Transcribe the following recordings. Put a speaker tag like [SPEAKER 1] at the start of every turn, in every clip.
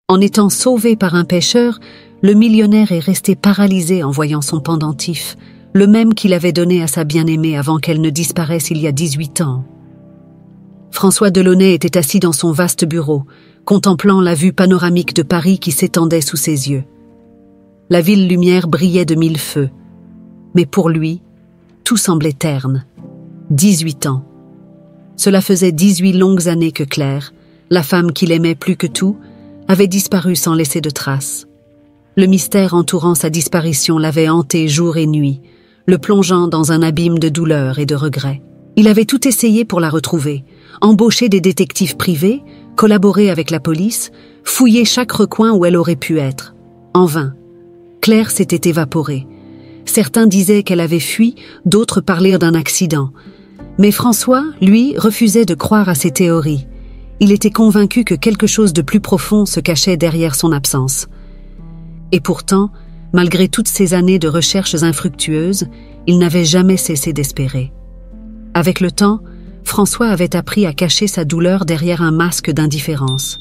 [SPEAKER 1] En étant sauvé par un pêcheur, le millionnaire est resté paralysé en voyant son pendentif, le même qu'il avait donné à sa bien-aimée avant qu'elle ne disparaisse il y a 18 ans. François Delaunay était assis dans son vaste bureau, contemplant la vue panoramique de Paris qui s'étendait sous ses yeux. La ville lumière brillait de 1000 feux. Mais pour lui, tout semblait terne. 18 ans. Cela faisait 18 longues années que Claire, la femme qu'il aimait plus que tout, avait disparu sans laisser de traces. Le mystère entourant sa disparition l'avait hanté jour et nuit, le plongeant dans un abîme de douleur et de regret. Il avait tout essayé pour la retrouver, embauché des détectives privés, collaboré avec la police, fouillé chaque recoin où elle aurait pu être. En vain. Claire s'était évaporée. Certains disaient qu'elle avait fui, d'autres parlèrent d'un accident. Mais François, lui, refusait de croire à ces théories. Il était convaincu que quelque chose de plus profond se cachait derrière son absence. Et pourtant, malgré toutes ces années de recherches infructueuses, il n'avait jamais cessé d'espérer. Avec le temps, François avait appris à cacher sa douleur derrière un masque d'indifférence.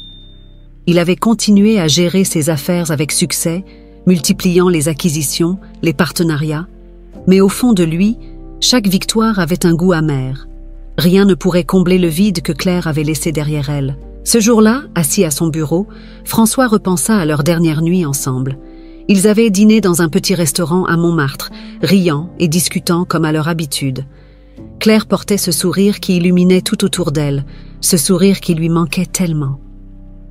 [SPEAKER 1] Il avait continué à gérer ses affaires avec succès, multipliant les acquisitions, les partenariats, mais au fond de lui, chaque victoire avait un goût amer. Rien ne pourrait combler le vide que Claire avait laissé derrière elle. Ce jour-là, assis à son bureau, François repensa à leur dernière nuit ensemble. Ils avaient dîné dans un petit restaurant à Montmartre, riant et discutant comme à leur habitude. Claire portait ce sourire qui illuminait tout autour d'elle, ce sourire qui lui manquait tellement.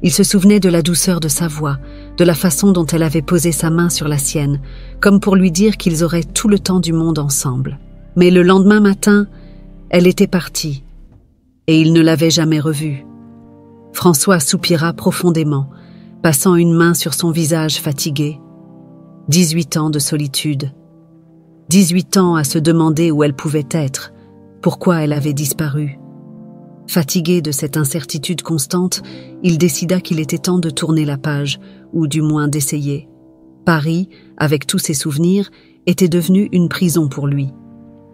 [SPEAKER 1] Il se souvenait de la douceur de sa voix, de la façon dont elle avait posé sa main sur la sienne, comme pour lui dire qu'ils auraient tout le temps du monde ensemble. Mais le lendemain matin, elle était partie, et il ne l'avait jamais revue. François soupira profondément, passant une main sur son visage fatigué. 18 ans de solitude. 18 ans à se demander où elle pouvait être, pourquoi elle avait disparu. Fatigué de cette incertitude constante, il décida qu'il était temps de tourner la page, ou du moins d'essayer. Paris, avec tous ses souvenirs, était devenu une prison pour lui.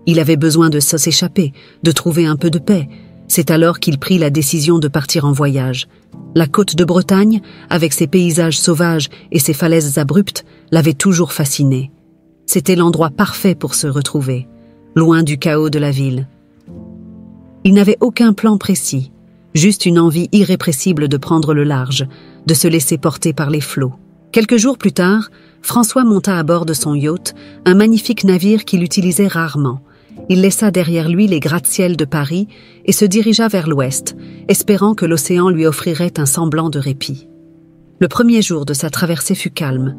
[SPEAKER 1] Il avait besoin de s'échapper, de trouver un peu de paix. C'est alors qu'il prit la décision de partir en voyage. La côte de Bretagne, avec ses paysages sauvages et ses falaises abruptes, l'avait toujours fasciné. C'était l'endroit parfait pour se retrouver, loin du chaos de la ville. Il n'avait aucun plan précis, juste une envie irrépressible de prendre le large, de se laisser porter par les flots. Quelques jours plus tard, François monta à bord de son yacht, un magnifique navire qu'il utilisait rarement. Il laissa derrière lui les gratte-ciels de Paris et se dirigea vers l'ouest, espérant que l'océan lui offrirait un semblant de répit. Le premier jour de sa traversée fut calme.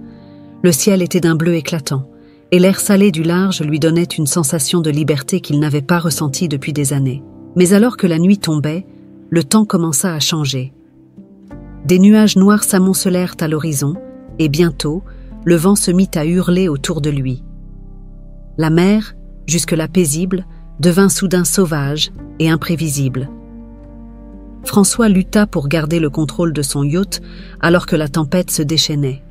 [SPEAKER 1] Le ciel était d'un bleu éclatant, et l'air salé du large lui donnait une sensation de liberté qu'il n'avait pas ressentie depuis des années. Mais alors que la nuit tombait, le temps commença à changer. Des nuages noirs s'amoncelèrent à l'horizon, et bientôt, le vent se mit à hurler autour de lui. La mer, jusque-là paisible, devint soudain sauvage et imprévisible. François lutta pour garder le contrôle de son yacht alors que la tempête se déchaînait.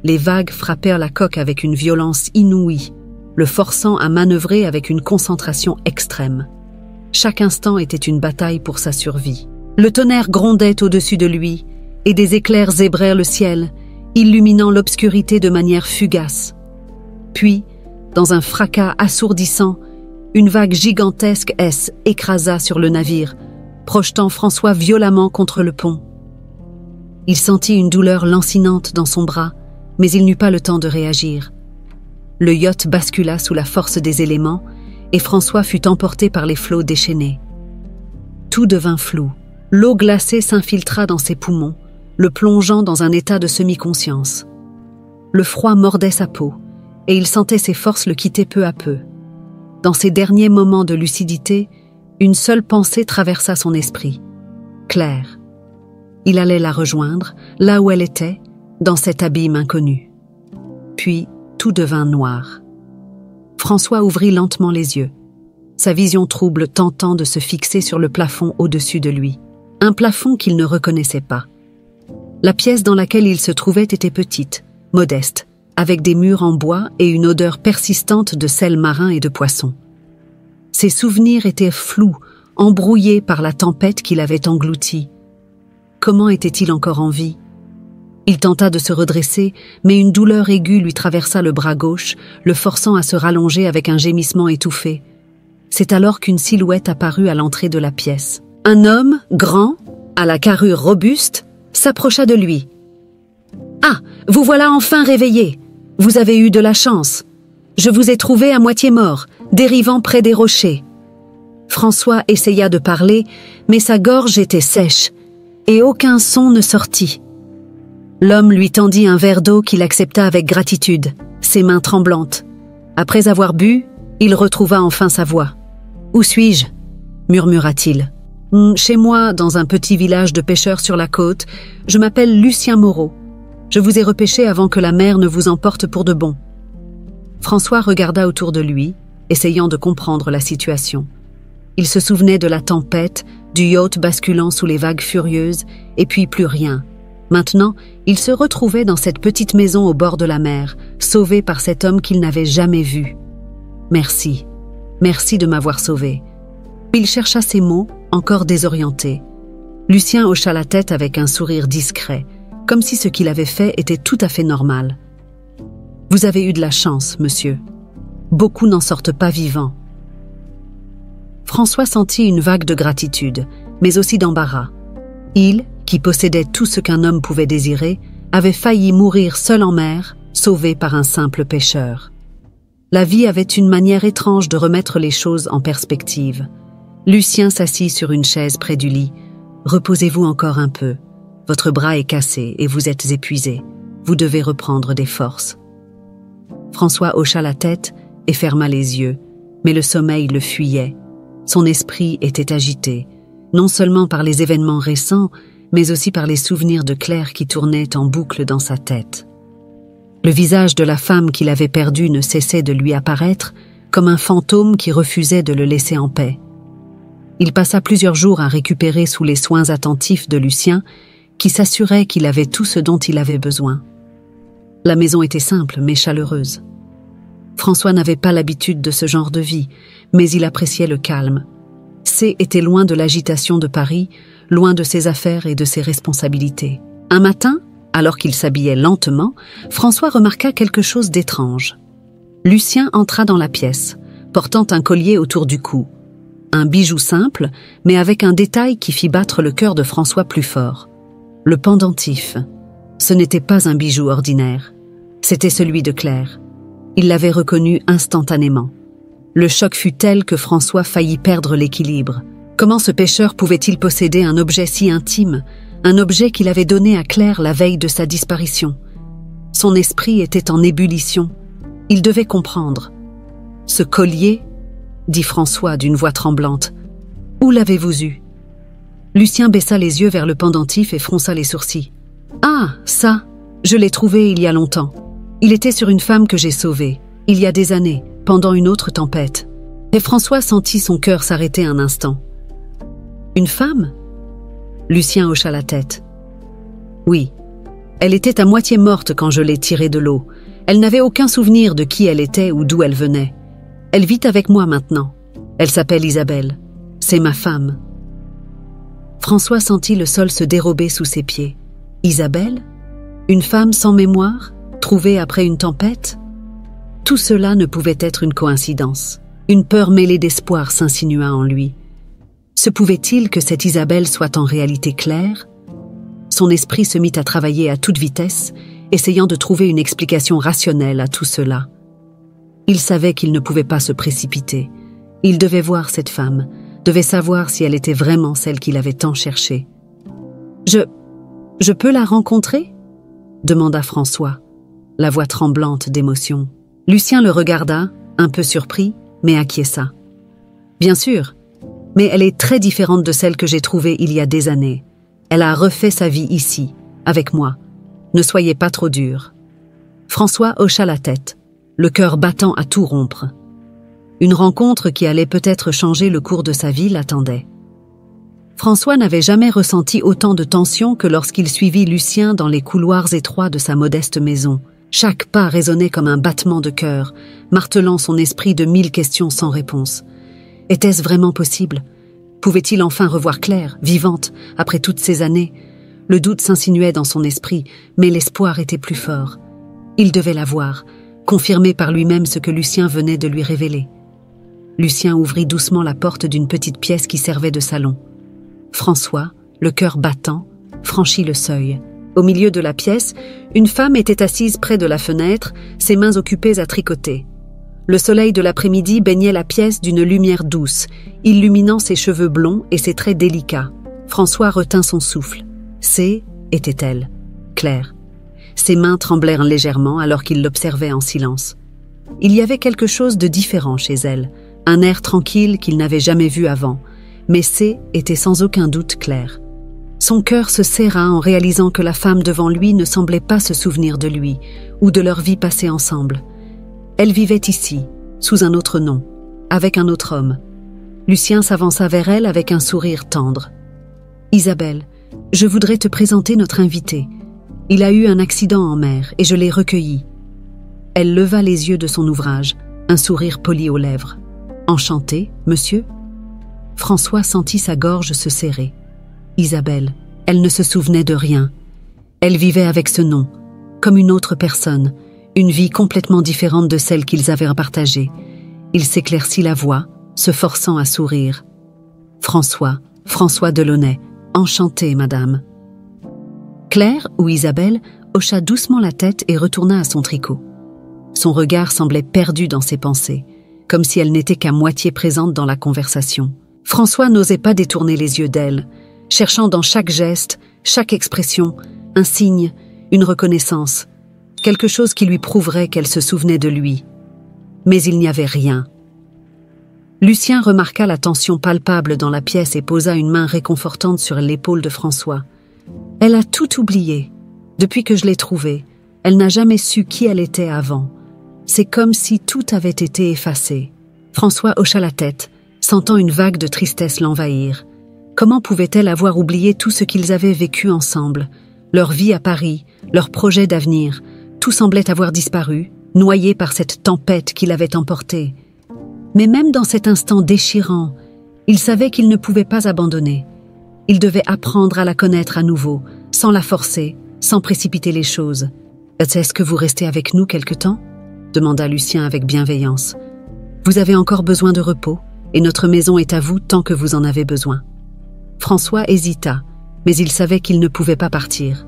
[SPEAKER 1] Les vagues frappèrent la coque avec une violence inouïe, le forçant à manœuvrer avec une concentration extrême. Chaque instant était une bataille pour sa survie. Le tonnerre grondait au-dessus de lui, et des éclairs zébrèrent le ciel, illuminant l'obscurité de manière fugace. Puis, dans un fracas assourdissant, une vague gigantesque écrasa sur le navire, projetant François violemment contre le pont. Il sentit une douleur lancinante dans son bras, mais il n'eut pas le temps de réagir. Le yacht bascula sous la force des éléments, et François fut emporté par les flots déchaînés. Tout devint flou. L'eau glacée s'infiltra dans ses poumons, le plongeant dans un état de semi-conscience. Le froid mordait sa peau, et il sentait ses forces le quitter peu à peu. Dans ses derniers moments de lucidité, une seule pensée traversa son esprit. Claire. Il allait la rejoindre, là où elle était, dans cet abîme inconnu. Puis, tout devint noir. François ouvrit lentement les yeux. Sa vision trouble tentant de se fixer sur le plafond au-dessus de lui. Un plafond qu'il ne reconnaissait pas. La pièce dans laquelle il se trouvait était petite, modeste, avec des murs en bois et une odeur persistante de sel marin et de poisson. Ses souvenirs étaient flous, embrouillés par la tempête qui l'avait englouti. Comment était-il encore en vie? Il tenta de se redresser, mais une douleur aiguë lui traversa le bras gauche, le forçant à se rallonger avec un gémissement étouffé. C'est alors qu'une silhouette apparut à l'entrée de la pièce. Un homme, grand, à la carrure robuste, s'approcha de lui. « Ah, vous voilà enfin réveillé. Vous avez eu de la chance. Je vous ai trouvé à moitié mort, dérivant près des rochers. » François essaya de parler, mais sa gorge était sèche, et aucun son ne sortit. L'homme lui tendit un verre d'eau qu'il accepta avec gratitude, ses mains tremblantes. Après avoir bu, il retrouva enfin sa voix. « Où suis-je » murmura-t-il. « Chez moi, dans un petit village de pêcheurs sur la côte. Je m'appelle Lucien Moreau. Je vous ai repêché avant que la mer ne vous emporte pour de bon. » François regarda autour de lui, essayant de comprendre la situation. Il se souvenait de la tempête, du yacht basculant sous les vagues furieuses, et puis plus rien. Maintenant, il se retrouvait dans cette petite maison au bord de la mer, sauvé par cet homme qu'il n'avait jamais vu. « Merci. Merci de m'avoir sauvé. » Il chercha ses mots, encore désorientés. Lucien hocha la tête avec un sourire discret, comme si ce qu'il avait fait était tout à fait normal. « Vous avez eu de la chance, monsieur. Beaucoup n'en sortent pas vivants. » François sentit une vague de gratitude, mais aussi d'embarras. Il, qui possédait tout ce qu'un homme pouvait désirer, avait failli mourir seul en mer, sauvé par un simple pêcheur. La vie avait une manière étrange de remettre les choses en perspective. Lucien s'assit sur une chaise près du lit. « Reposez-vous encore un peu. Votre bras est cassé et vous êtes épuisé. Vous devez reprendre des forces. » François hocha la tête et ferma les yeux, mais le sommeil le fuyait. Son esprit était agité, non seulement par les événements récents, mais aussi par les souvenirs de Claire qui tournaient en boucle dans sa tête. Le visage de la femme qu'il avait perdue ne cessait de lui apparaître, comme un fantôme qui refusait de le laisser en paix. Il passa plusieurs jours à récupérer sous les soins attentifs de Lucien, qui s'assurait qu'il avait tout ce dont il avait besoin. La maison était simple mais chaleureuse. François n'avait pas l'habitude de ce genre de vie, mais il appréciait le calme. C était loin de l'agitation de Paris, loin de ses affaires et de ses responsabilités. Un matin, alors qu'il s'habillait lentement, François remarqua quelque chose d'étrange. Lucien entra dans la pièce, portant un collier autour du cou. Un bijou simple, mais avec un détail qui fit battre le cœur de François plus fort. Le pendentif. Ce n'était pas un bijou ordinaire. C'était celui de Claire. Il l'avait reconnu instantanément. Le choc fut tel que François faillit perdre l'équilibre. Comment ce pêcheur pouvait-il posséder un objet si intime, un objet qu'il avait donné à Claire la veille de sa disparition? Son esprit était en ébullition. Il devait comprendre. « Ce collier ?» dit François d'une voix tremblante. « Où l'avez-vous eu » Lucien baissa les yeux vers le pendentif et fronça les sourcils. « Ah, ça, je l'ai trouvé il y a longtemps. Il était sur une femme que j'ai sauvée, il y a des années, pendant une autre tempête. » Et François sentit son cœur s'arrêter un instant. « Une femme ?» Lucien hocha la tête. « Oui. Elle était à moitié morte quand je l'ai tirée de l'eau. Elle n'avait aucun souvenir de qui elle était ou d'où elle venait. Elle vit avec moi maintenant. Elle s'appelle Isabelle. C'est ma femme. » François sentit le sol se dérober sous ses pieds. Isabelle ? Une femme sans mémoire, trouvée après une tempête ? Tout cela ne pouvait être une coïncidence. Une peur mêlée d'espoir s'insinua en lui. Se pouvait-il que cette Isabelle soit en réalité Claire ? Son esprit se mit à travailler à toute vitesse, essayant de trouver une explication rationnelle à tout cela. Il savait qu'il ne pouvait pas se précipiter. Il devait voir cette femme, devait savoir si elle était vraiment celle qu'il avait tant cherchée. « Je peux la rencontrer ?» demanda François, la voix tremblante d'émotion. Lucien le regarda, un peu surpris, mais acquiesça. « Bien sûr, mais elle est très différente de celle que j'ai trouvée il y a des années. Elle a refait sa vie ici, avec moi. Ne soyez pas trop dur. » François hocha la tête, le cœur battant à tout rompre. Une rencontre qui allait peut-être changer le cours de sa vie l'attendait. François n'avait jamais ressenti autant de tension que lorsqu'il suivit Lucien dans les couloirs étroits de sa modeste maison. Chaque pas résonnait comme un battement de cœur, martelant son esprit de 1000 questions sans réponse. Était-ce vraiment possible ? Pouvait-il enfin revoir Claire, vivante, après toutes ces années ? Le doute s'insinuait dans son esprit, mais l'espoir était plus fort. Il devait la voir, confirmer par lui-même ce que Lucien venait de lui révéler. Lucien ouvrit doucement la porte d'une petite pièce qui servait de salon. François, le cœur battant, franchit le seuil. Au milieu de la pièce, une femme était assise près de la fenêtre, ses mains occupées à tricoter. Le soleil de l'après-midi baignait la pièce d'une lumière douce, illuminant ses cheveux blonds et ses traits délicats. François retint son souffle. C'est, était-elle, Claire. Ses mains tremblèrent légèrement alors qu'il l'observait en silence. Il y avait quelque chose de différent chez elle, un air tranquille qu'il n'avait jamais vu avant, mais c'est était sans aucun doute Claire. Son cœur se serra en réalisant que la femme devant lui ne semblait pas se souvenir de lui ou de leur vie passée ensemble. Elle vivait ici, sous un autre nom, avec un autre homme. Lucien s'avança vers elle avec un sourire tendre. « Isabelle, je voudrais te présenter notre invité. Il a eu un accident en mer et je l'ai recueilli. » Elle leva les yeux de son ouvrage, un sourire poli aux lèvres. « Enchanté, monsieur ?» François sentit sa gorge se serrer. Isabelle, elle ne se souvenait de rien. Elle vivait avec ce nom, comme une autre personne, une vie complètement différente de celle qu'ils avaient partagée. Il s'éclaircit la voix, se forçant à sourire. « François Delaunay, enchanté, madame. » Claire, ou Isabelle, hocha doucement la tête et retourna à son tricot. Son regard semblait perdu dans ses pensées, comme si elle n'était qu'à moitié présente dans la conversation. François n'osait pas détourner les yeux d'elle, cherchant dans chaque geste, chaque expression, un signe, une reconnaissance, quelque chose qui lui prouverait qu'elle se souvenait de lui. Mais il n'y avait rien. Lucien remarqua la tension palpable dans la pièce et posa une main réconfortante sur l'épaule de François. « Elle a tout oublié. Depuis que je l'ai trouvée, elle n'a jamais su qui elle était avant. C'est comme si tout avait été effacé. » François hocha la tête, sentant une vague de tristesse l'envahir. Comment pouvait-elle avoir oublié tout ce qu'ils avaient vécu ensemble? Leur vie à Paris, leurs projets d'avenir, tout semblait avoir disparu, noyé par cette tempête qui l'avait emporté. Mais même dans cet instant déchirant, il savait qu'il ne pouvait pas abandonner. Il devait apprendre à la connaître à nouveau, sans la forcer, sans précipiter les choses. « Est-ce que vous restez avec nous quelque temps ?» demanda Lucien avec bienveillance. « Vous avez encore besoin de repos, et notre maison est à vous tant que vous en avez besoin. » François hésita, mais il savait qu'il ne pouvait pas partir.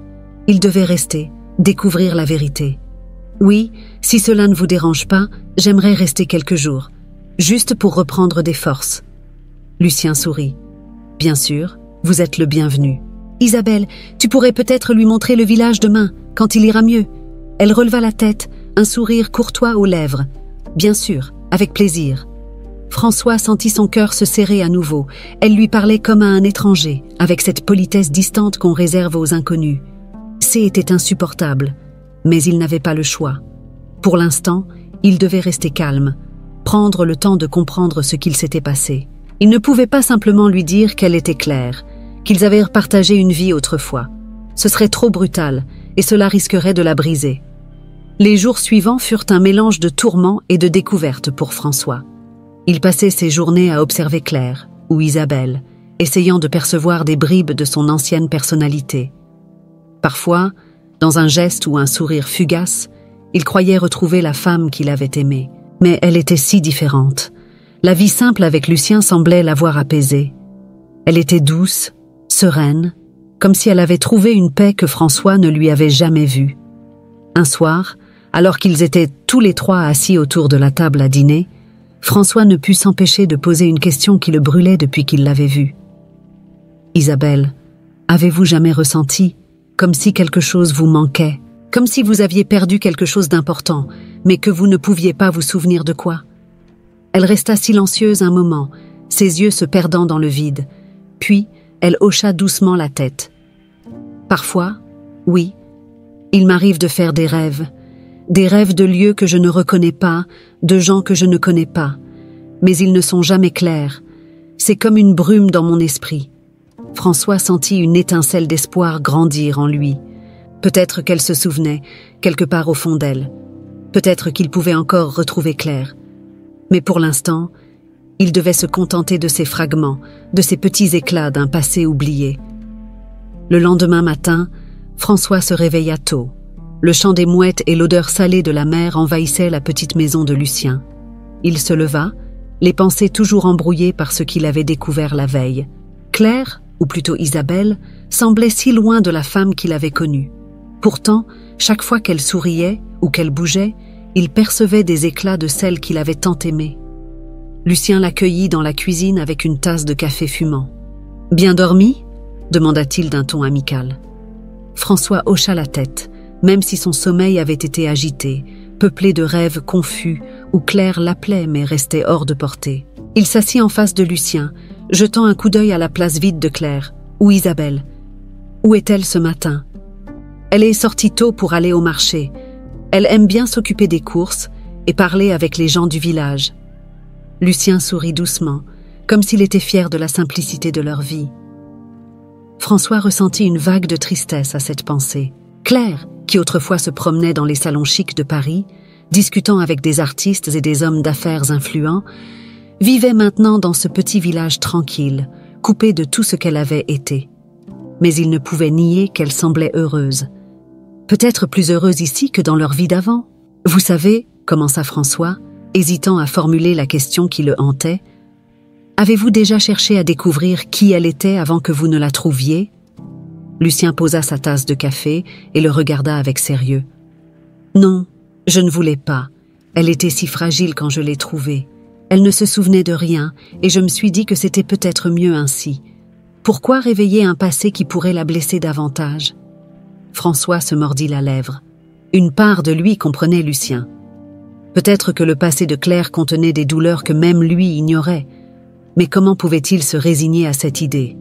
[SPEAKER 1] Il devait rester, découvrir la vérité. « Oui, si cela ne vous dérange pas, j'aimerais rester quelques jours, juste pour reprendre des forces. » Lucien sourit. « Bien sûr, vous êtes le bienvenu. Isabelle, tu pourrais peut-être lui montrer le village demain, quand il ira mieux. » Elle releva la tête, un sourire courtois aux lèvres. « Bien sûr, avec plaisir. » François sentit son cœur se serrer à nouveau. Elle lui parlait comme à un étranger, avec cette politesse distante qu'on réserve aux inconnus. C'était insupportable, mais il n'avait pas le choix. Pour l'instant, il devait rester calme, prendre le temps de comprendre ce qu'il s'était passé. Il ne pouvait pas simplement lui dire qu'elle était Claire, qu'ils avaient partagé une vie autrefois. Ce serait trop brutal, et cela risquerait de la briser. Les jours suivants furent un mélange de tourments et de découvertes pour François. Il passait ses journées à observer Claire, ou Isabelle, essayant de percevoir des bribes de son ancienne personnalité. Parfois, dans un geste ou un sourire fugace, il croyait retrouver la femme qu'il avait aimée. Mais elle était si différente. La vie simple avec Lucien semblait l'avoir apaisée. Elle était douce, sereine, comme si elle avait trouvé une paix que François ne lui avait jamais vue. Un soir, alors qu'ils étaient tous les trois assis autour de la table à dîner, François ne put s'empêcher de poser une question qui le brûlait depuis qu'il l'avait vue. « Isabelle, avez-vous jamais ressenti comme si quelque chose vous manquait, comme si vous aviez perdu quelque chose d'important, mais que vous ne pouviez pas vous souvenir de quoi ?» Elle resta silencieuse un moment, ses yeux se perdant dans le vide. Puis, elle hocha doucement la tête. « Parfois, oui, il m'arrive de faire des rêves de lieux que je ne reconnais pas, de gens que je ne connais pas. Mais ils ne sont jamais clairs. C'est comme une brume dans mon esprit. » François sentit une étincelle d'espoir grandir en lui. Peut-être qu'elle se souvenait, quelque part au fond d'elle. Peut-être qu'il pouvait encore retrouver Claire. Mais pour l'instant, il devait se contenter de ces fragments, de ces petits éclats d'un passé oublié. Le lendemain matin, François se réveilla tôt. Le chant des mouettes et l'odeur salée de la mer envahissaient la petite maison de Lucien. Il se leva, les pensées toujours embrouillées par ce qu'il avait découvert la veille. Claire, ou plutôt Isabelle, semblait si loin de la femme qu'il avait connue. Pourtant, chaque fois qu'elle souriait ou qu'elle bougeait, il percevait des éclats de celle qu'il avait tant aimée. Lucien l'accueillit dans la cuisine avec une tasse de café fumant. « Bien dormi ?» demanda-t-il d'un ton amical. François hocha la tête, même si son sommeil avait été agité, peuplé de rêves confus, où Claire l'appelait mais restait hors de portée. Il s'assit en face de Lucien, jetant un coup d'œil à la place vide de Claire. Où Isabelle? Où est-elle ce matin? Elle est sortie tôt pour aller au marché. Elle aime bien s'occuper des courses et parler avec les gens du village. Lucien sourit doucement, comme s'il était fier de la simplicité de leur vie. François ressentit une vague de tristesse à cette pensée. Claire, qui autrefois se promenait dans les salons chics de Paris, discutant avec des artistes et des hommes d'affaires influents, vivait maintenant dans ce petit village tranquille, coupé de tout ce qu'elle avait été. Mais il ne pouvait nier qu'elle semblait heureuse. Peut-être plus heureuse ici que dans leur vie d'avant. « Vous savez, » commença François, hésitant à formuler la question qui le hantait, « avez-vous déjà cherché à découvrir qui elle était avant que vous ne la trouviez ?» Lucien posa sa tasse de café et le regarda avec sérieux. « Non, je ne voulais pas. Elle était si fragile quand je l'ai trouvée. Elle ne se souvenait de rien et je me suis dit que c'était peut-être mieux ainsi. Pourquoi réveiller un passé qui pourrait la blesser davantage ?» François se mordit la lèvre. Une part de lui comprenait Lucien. Peut-être que le passé de Claire contenait des douleurs que même lui ignorait. Mais comment pouvait-il se résigner à cette idée,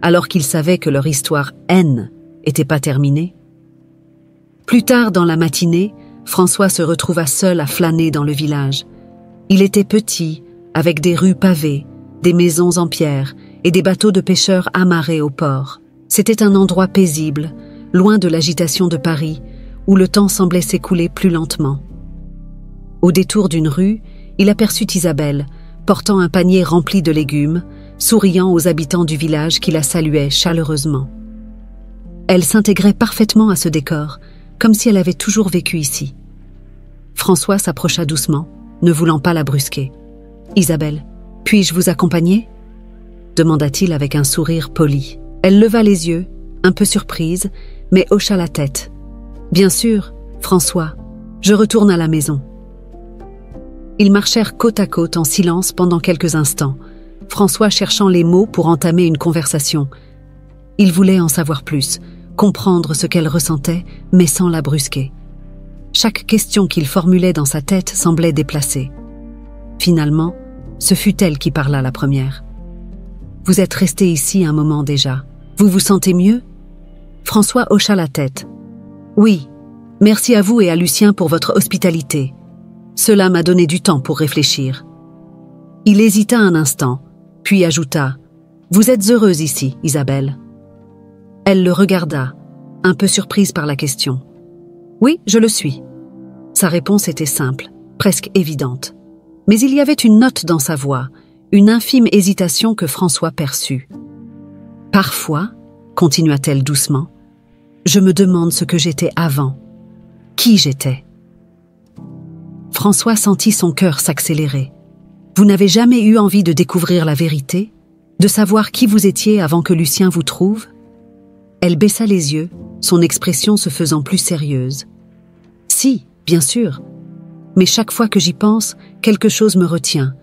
[SPEAKER 1] alors qu'il savait que leur histoire haine n'était pas terminée? Plus tard dans la matinée, François se retrouva seul à flâner dans le village. Il était petit, avec des rues pavées, des maisons en pierre et des bateaux de pêcheurs amarrés au port. C'était un endroit paisible, loin de l'agitation de Paris, où le temps semblait s'écouler plus lentement. Au détour d'une rue, il aperçut Isabelle, portant un panier rempli de légumes, souriant aux habitants du village qui la saluaient chaleureusement. Elle s'intégrait parfaitement à ce décor, comme si elle avait toujours vécu ici. François s'approcha doucement, ne voulant pas la brusquer. « Isabelle, puis-je vous accompagner ?» demanda-t-il avec un sourire poli. Elle leva les yeux, un peu surprise, mais hocha la tête. « Bien sûr, François, je retourne à la maison. » Ils marchèrent côte à côte en silence pendant quelques instants, François cherchant les mots pour entamer une conversation. Il voulait en savoir plus, comprendre ce qu'elle ressentait, mais sans la brusquer. Chaque question qu'il formulait dans sa tête semblait déplacée. Finalement, ce fut elle qui parla la première. « Vous êtes resté ici un moment déjà. Vous vous sentez mieux ?» François hocha la tête. « Oui, merci à vous et à Lucien pour votre hospitalité. Cela m'a donné du temps pour réfléchir. » Il hésita un instant, puis ajouta « Vous êtes heureuse ici, Isabelle ?» Elle le regarda, un peu surprise par la question. « Oui, je le suis. » Sa réponse était simple, presque évidente. Mais il y avait une note dans sa voix, une infime hésitation que François perçut. « Parfois, » continua-t-elle doucement, « je me demande ce que j'étais avant. Qui j'étais ?» François sentit son cœur s'accélérer. « Vous n'avez jamais eu envie de découvrir la vérité, de savoir qui vous étiez avant que Lucien vous trouve ?» Elle baissa les yeux, son expression se faisant plus sérieuse. « Si, bien sûr. Mais chaque fois que j'y pense, quelque chose me retient,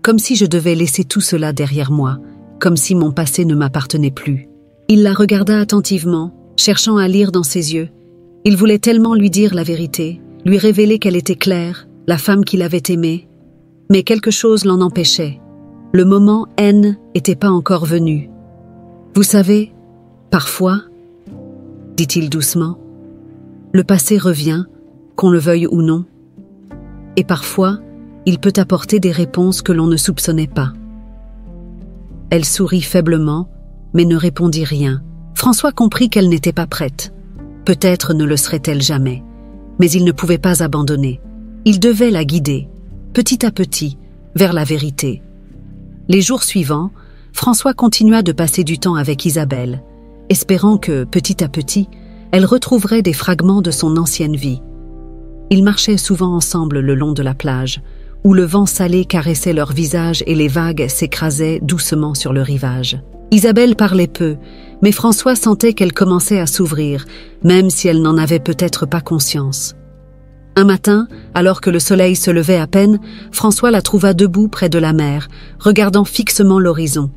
[SPEAKER 1] comme si je devais laisser tout cela derrière moi, comme si mon passé ne m'appartenait plus. » Il la regarda attentivement, cherchant à lire dans ses yeux. Il voulait tellement lui dire la vérité, lui révéler qu'elle était Claire, la femme qu'il avait aimée. Mais quelque chose l'en empêchait. Le moment haine n'était pas encore venu. « Vous savez, parfois, dit-il doucement, le passé revient, qu'on le veuille ou non. Et parfois, il peut apporter des réponses que l'on ne soupçonnait pas. » Elle sourit faiblement, mais ne répondit rien. François comprit qu'elle n'était pas prête. Peut-être ne le serait-elle jamais. Mais il ne pouvait pas abandonner. Il devait la guider, petit à petit, vers la vérité. Les jours suivants, François continua de passer du temps avec Isabelle, espérant que, petit à petit, elle retrouverait des fragments de son ancienne vie. Ils marchaient souvent ensemble le long de la plage, où le vent salé caressait leurs visages et les vagues s'écrasaient doucement sur le rivage. Isabelle parlait peu, mais François sentait qu'elle commençait à s'ouvrir, même si elle n'en avait peut-être pas conscience. Un matin, alors que le soleil se levait à peine, François la trouva debout près de la mer, regardant fixement l'horizon.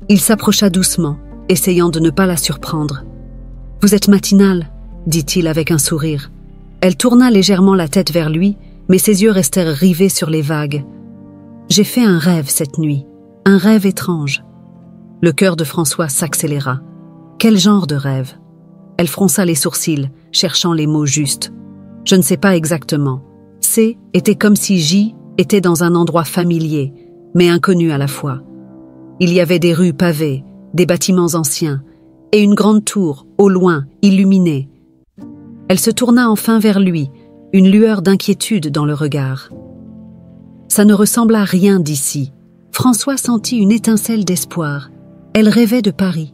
[SPEAKER 1] Il s'approcha doucement, essayant de ne pas la surprendre. « Vous êtes matinale » dit-il avec un sourire. Elle tourna légèrement la tête vers lui, mais ses yeux restèrent rivés sur les vagues. « J'ai fait un rêve cette nuit, un rêve étrange. » Le cœur de François s'accéléra. Quel genre de rêve? Elle fronça les sourcils, cherchant les mots justes. Je ne sais pas exactement. C était comme si J était dans un endroit familier, mais inconnu à la fois. Il y avait des rues pavées, des bâtiments anciens, et une grande tour, au loin, illuminée. Elle se tourna enfin vers lui, une lueur d'inquiétude dans le regard. Ça ne ressemble à rien d'ici. François sentit une étincelle d'espoir. Elle rêvait de Paris.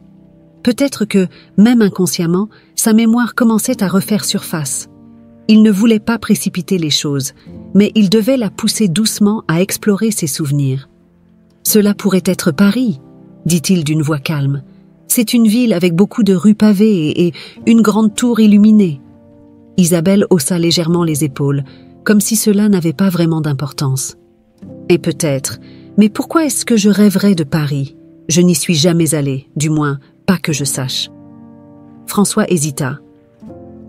[SPEAKER 1] Peut-être que, même inconsciemment, sa mémoire commençait à refaire surface. Il ne voulait pas précipiter les choses, mais il devait la pousser doucement à explorer ses souvenirs. « Cela pourrait être Paris », dit-il d'une voix calme. « C'est une ville avec beaucoup de rues pavées et une grande tour illuminée. » Isabelle haussa légèrement les épaules, comme si cela n'avait pas vraiment d'importance. « Et peut-être, mais pourquoi est-ce que je rêverais de Paris ? Je n'y suis jamais allée, du moins, pas que je sache. » François hésita.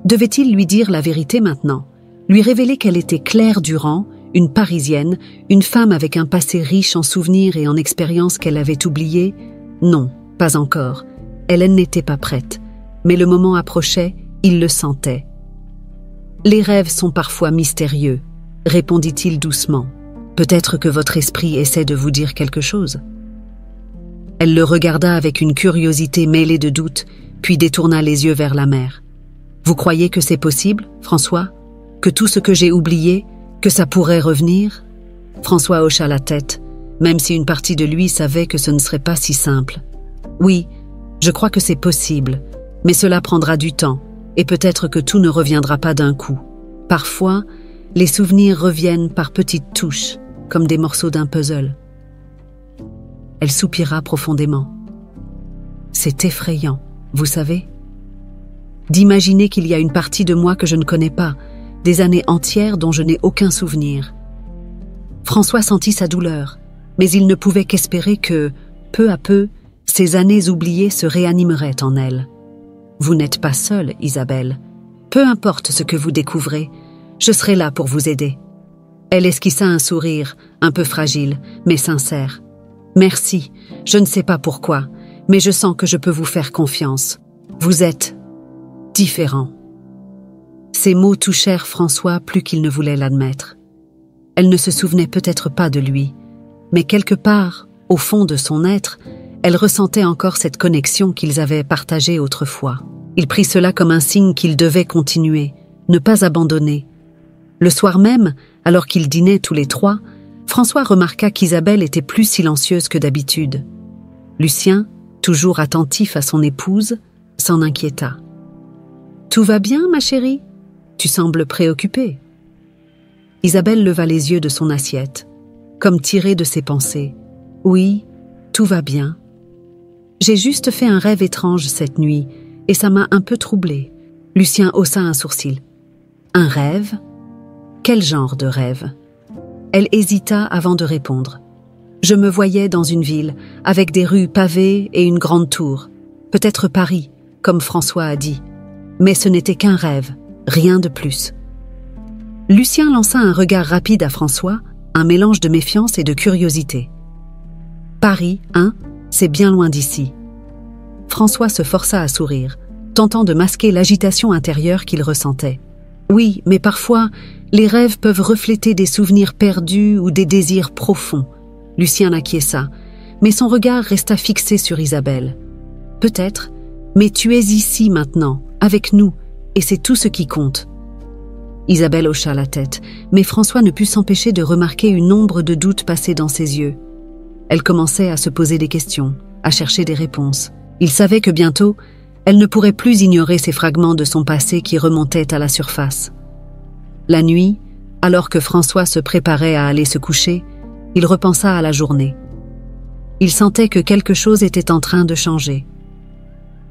[SPEAKER 1] Devait-il lui dire la vérité maintenant, lui révéler qu'elle était Claire Durand, une Parisienne, une femme avec un passé riche en souvenirs et en expériences qu'elle avait oubliées? Non, pas encore. Elle n'était pas prête. Mais le moment approchait, il le sentait. « Les rêves sont parfois mystérieux, » répondit-il doucement. « Peut-être que votre esprit essaie de vous dire quelque chose. » Elle le regarda avec une curiosité mêlée de doute, puis détourna les yeux vers la mer. « Vous croyez que c'est possible, François? Que tout ce que j'ai oublié, que ça pourrait revenir ?» François hocha la tête, même si une partie de lui savait que ce ne serait pas si simple. « Oui, je crois que c'est possible, mais cela prendra du temps, et peut-être que tout ne reviendra pas d'un coup. Parfois, les souvenirs reviennent par petites touches, comme des morceaux d'un puzzle. » Elle soupira profondément. « C'est effrayant, vous savez, d'imaginer qu'il y a une partie de moi que je ne connais pas, des années entières dont je n'ai aucun souvenir. » François sentit sa douleur, mais il ne pouvait qu'espérer que, peu à peu, ces années oubliées se réanimeraient en elle. « Vous n'êtes pas seule, Isabelle. Peu importe ce que vous découvrez, je serai là pour vous aider. » Elle esquissa un sourire, un peu fragile, mais sincère. « Merci, je ne sais pas pourquoi, mais je sens que je peux vous faire confiance. Vous êtes différent. » Ces mots touchèrent François plus qu'il ne voulait l'admettre. Elle ne se souvenait peut-être pas de lui, mais quelque part, au fond de son être, elle ressentait encore cette connexion qu'ils avaient partagée autrefois. Il prit cela comme un signe qu'il devait continuer, ne pas abandonner. Le soir même, alors qu'ils dînaient tous les trois, François remarqua qu'Isabelle était plus silencieuse que d'habitude. Lucien, toujours attentif à son épouse, s'en inquiéta. « Tout va bien, ma chérie? Tu sembles préoccupée. » Isabelle leva les yeux de son assiette, comme tirée de ses pensées. « Oui, tout va bien. J'ai juste fait un rêve étrange cette nuit, et ça m'a un peu troublée. » Lucien haussa un sourcil. « Un rêve? Quel genre de rêve ?» Elle hésita avant de répondre. « Je me voyais dans une ville, avec des rues pavées et une grande tour. Peut-être Paris, comme François a dit. Mais ce n'était qu'un rêve, rien de plus. » Lucien lança un regard rapide à François, un mélange de méfiance et de curiosité. « Paris, hein, c'est bien loin d'ici. » François se força à sourire, tentant de masquer l'agitation intérieure qu'il ressentait. « Oui, mais parfois, les rêves peuvent refléter des souvenirs perdus ou des désirs profonds. » Lucien acquiesça, mais son regard resta fixé sur Isabelle. « Peut-être, mais tu es ici maintenant, avec nous, et c'est tout ce qui compte. » Isabelle hocha la tête, mais François ne put s'empêcher de remarquer une ombre de doute passer dans ses yeux. Elle commençait à se poser des questions, à chercher des réponses. Il savait que bientôt, Elle ne pourrait plus ignorer ces fragments de son passé qui remontaient à la surface. La nuit, alors que François se préparait à aller se coucher, il repensa à la journée. Il sentait que quelque chose était en train de changer.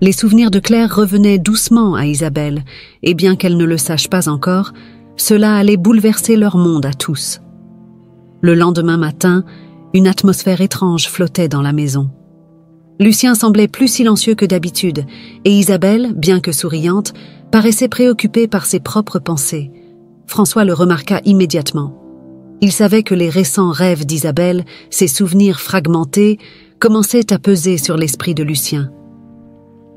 [SPEAKER 1] Les souvenirs de Claire revenaient doucement à Isabelle, et bien qu'elle ne le sache pas encore, cela allait bouleverser leur monde à tous. Le lendemain matin, une atmosphère étrange flottait dans la maison. Lucien semblait plus silencieux que d'habitude, et Isabelle, bien que souriante, paraissait préoccupée par ses propres pensées. François le remarqua immédiatement. Il savait que les récents rêves d'Isabelle, ses souvenirs fragmentés, commençaient à peser sur l'esprit de Lucien.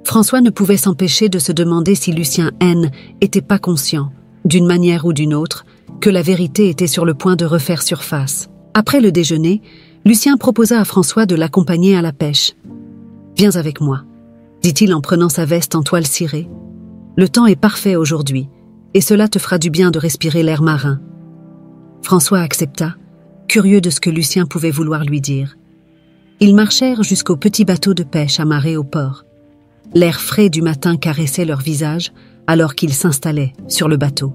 [SPEAKER 1] François ne pouvait s'empêcher de se demander si Lucien N n'était pas conscient, d'une manière ou d'une autre, que la vérité était sur le point de refaire surface. Après le déjeuner, Lucien proposa à François de l'accompagner à la pêche. « Viens avec moi », dit-il en prenant sa veste en toile cirée. « Le temps est parfait aujourd'hui, et cela te fera du bien de respirer l'air marin. » François accepta, curieux de ce que Lucien pouvait vouloir lui dire. Ils marchèrent jusqu'au petit bateau de pêche amarré au port. L'air frais du matin caressait leur visage alors qu'ils s'installaient sur le bateau.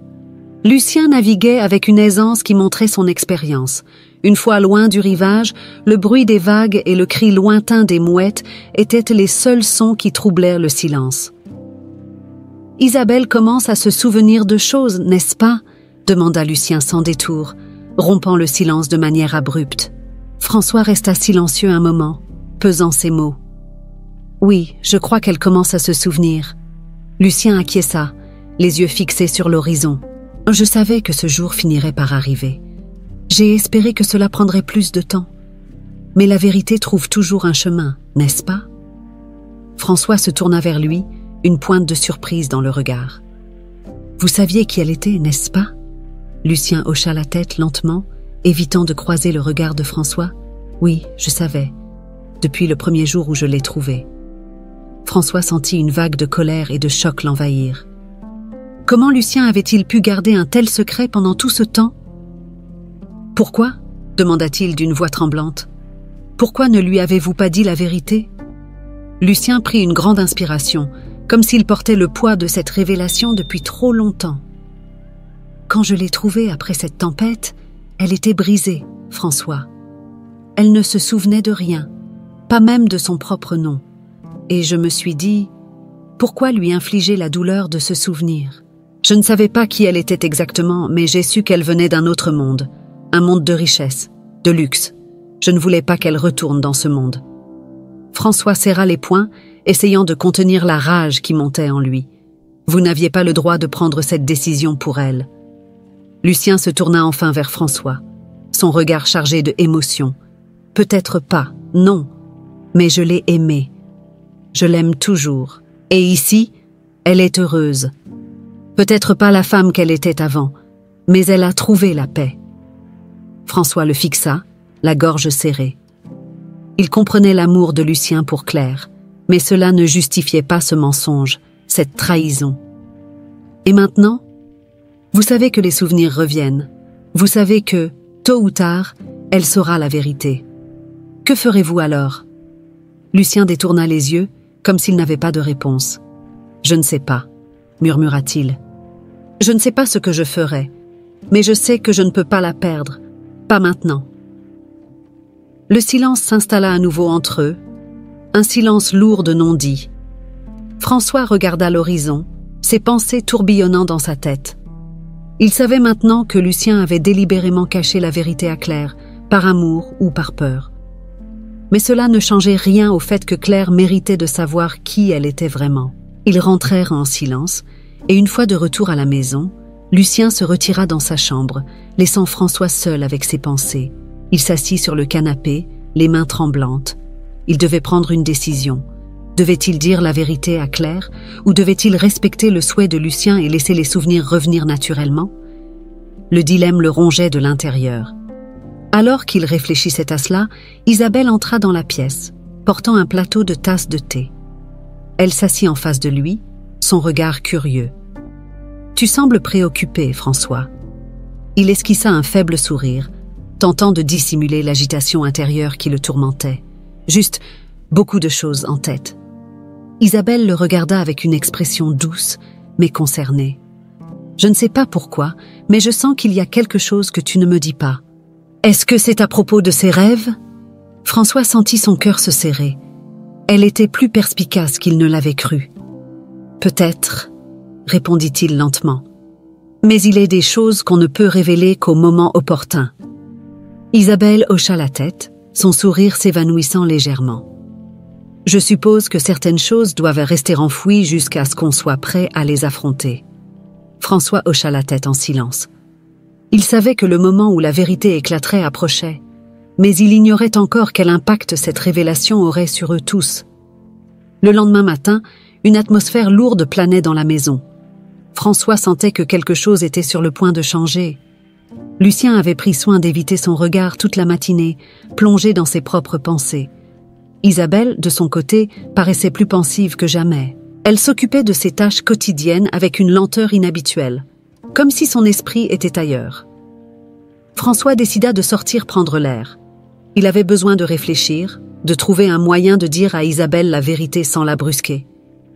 [SPEAKER 1] Lucien naviguait avec une aisance qui montrait son expérience. Une fois loin du rivage, le bruit des vagues et le cri lointain des mouettes étaient les seuls sons qui troublèrent le silence. « Isabelle commence à se souvenir de choses, n'est-ce pas ?» demanda Lucien sans détour, rompant le silence de manière abrupte. François resta silencieux un moment, pesant ses mots. « Oui, je crois qu'elle commence à se souvenir. » Lucien acquiesça, les yeux fixés sur l'horizon. « Je savais que ce jour finirait par arriver. J'ai espéré que cela prendrait plus de temps. Mais la vérité trouve toujours un chemin, n'est-ce pas ?» François se tourna vers lui, une pointe de surprise dans le regard. « Vous saviez qui elle était, n'est-ce pas ?» Lucien hocha la tête lentement, évitant de croiser le regard de François. « Oui, je savais, depuis le premier jour où je l'ai trouvée. » François sentit une vague de colère et de choc l'envahir. Comment Lucien avait-il pu garder un tel secret pendant tout ce temps ? « Pourquoi » demanda-t-il d'une voix tremblante. « Pourquoi ne lui avez-vous pas dit la vérité ?» Lucien prit une grande inspiration, comme s'il portait le poids de cette révélation depuis trop longtemps. « Quand je l'ai trouvée après cette tempête, elle était brisée, François. Elle ne se souvenait de rien, pas même de son propre nom. Et je me suis dit, pourquoi lui infliger la douleur de se souvenir ? Je ne savais pas qui elle était exactement, mais j'ai su qu'elle venait d'un autre monde, un monde de richesse, de luxe. Je ne voulais pas qu'elle retourne dans ce monde. » François serra les poings, essayant de contenir la rage qui montait en lui. Vous n'aviez pas le droit de prendre cette décision pour elle. Lucien se tourna enfin vers François, son regard chargé de émotion. Peut-être pas, non, mais je l'ai aimée. Je l'aime toujours. Et ici, elle est heureuse. Peut-être pas la femme qu'elle était avant, mais elle a trouvé la paix. François le fixa, la gorge serrée. Il comprenait l'amour de Lucien pour Claire, mais cela ne justifiait pas ce mensonge, cette trahison. Et maintenant, vous savez que les souvenirs reviennent. Vous savez que, tôt ou tard, elle saura la vérité. Que ferez-vous alors ? Lucien détourna les yeux, comme s'il n'avait pas de réponse. « Je ne sais pas », murmura-t-il. « Je ne sais pas ce que je ferai, mais je sais que je ne peux pas la perdre, pas maintenant. » Le silence s'installa à nouveau entre eux, un silence lourd de non-dits. François regarda l'horizon, ses pensées tourbillonnant dans sa tête. Il savait maintenant que Lucien avait délibérément caché la vérité à Claire, par amour ou par peur. Mais cela ne changeait rien au fait que Claire méritait de savoir qui elle était vraiment. Ils rentrèrent en silence, et une fois de retour à la maison, Lucien se retira dans sa chambre, laissant François seul avec ses pensées. Il s'assit sur le canapé, les mains tremblantes. Il devait prendre une décision. Devait-il dire la vérité à Claire, ou devait-il respecter le souhait de Lucien et laisser les souvenirs revenir naturellement ? Le dilemme le rongeait de l'intérieur. Alors qu'il réfléchissait à cela, Isabelle entra dans la pièce, portant un plateau de tasses de thé. Elle s'assit en face de lui, son regard curieux. « Tu sembles préoccupé, François. » Il esquissa un faible sourire, tentant de dissimuler l'agitation intérieure qui le tourmentait. Juste beaucoup de choses en tête. Isabelle le regarda avec une expression douce, mais concernée. « Je ne sais pas pourquoi, mais je sens qu'il y a quelque chose que tu ne me dis pas. Est-ce que c'est à propos de ses rêves ?» François sentit son cœur se serrer. Elle était plus perspicace qu'il ne l'avait cru. « Peut-être, » répondit-il lentement. « Mais il est des choses qu'on ne peut révéler qu'au moment opportun. » Isabelle hocha la tête, son sourire s'évanouissant légèrement. « Je suppose que certaines choses doivent rester enfouies jusqu'à ce qu'on soit prêt à les affronter. » François hocha la tête en silence. Il savait que le moment où la vérité éclaterait approchait, mais il ignorait encore quel impact cette révélation aurait sur eux tous. Le lendemain matin, une atmosphère lourde planait dans la maison. François sentait que quelque chose était sur le point de changer. Lucien avait pris soin d'éviter son regard toute la matinée, plongé dans ses propres pensées. Isabelle, de son côté, paraissait plus pensive que jamais. Elle s'occupait de ses tâches quotidiennes avec une lenteur inhabituelle, comme si son esprit était ailleurs. François décida de sortir prendre l'air. Il avait besoin de réfléchir, de trouver un moyen de dire à Isabelle la vérité sans la brusquer.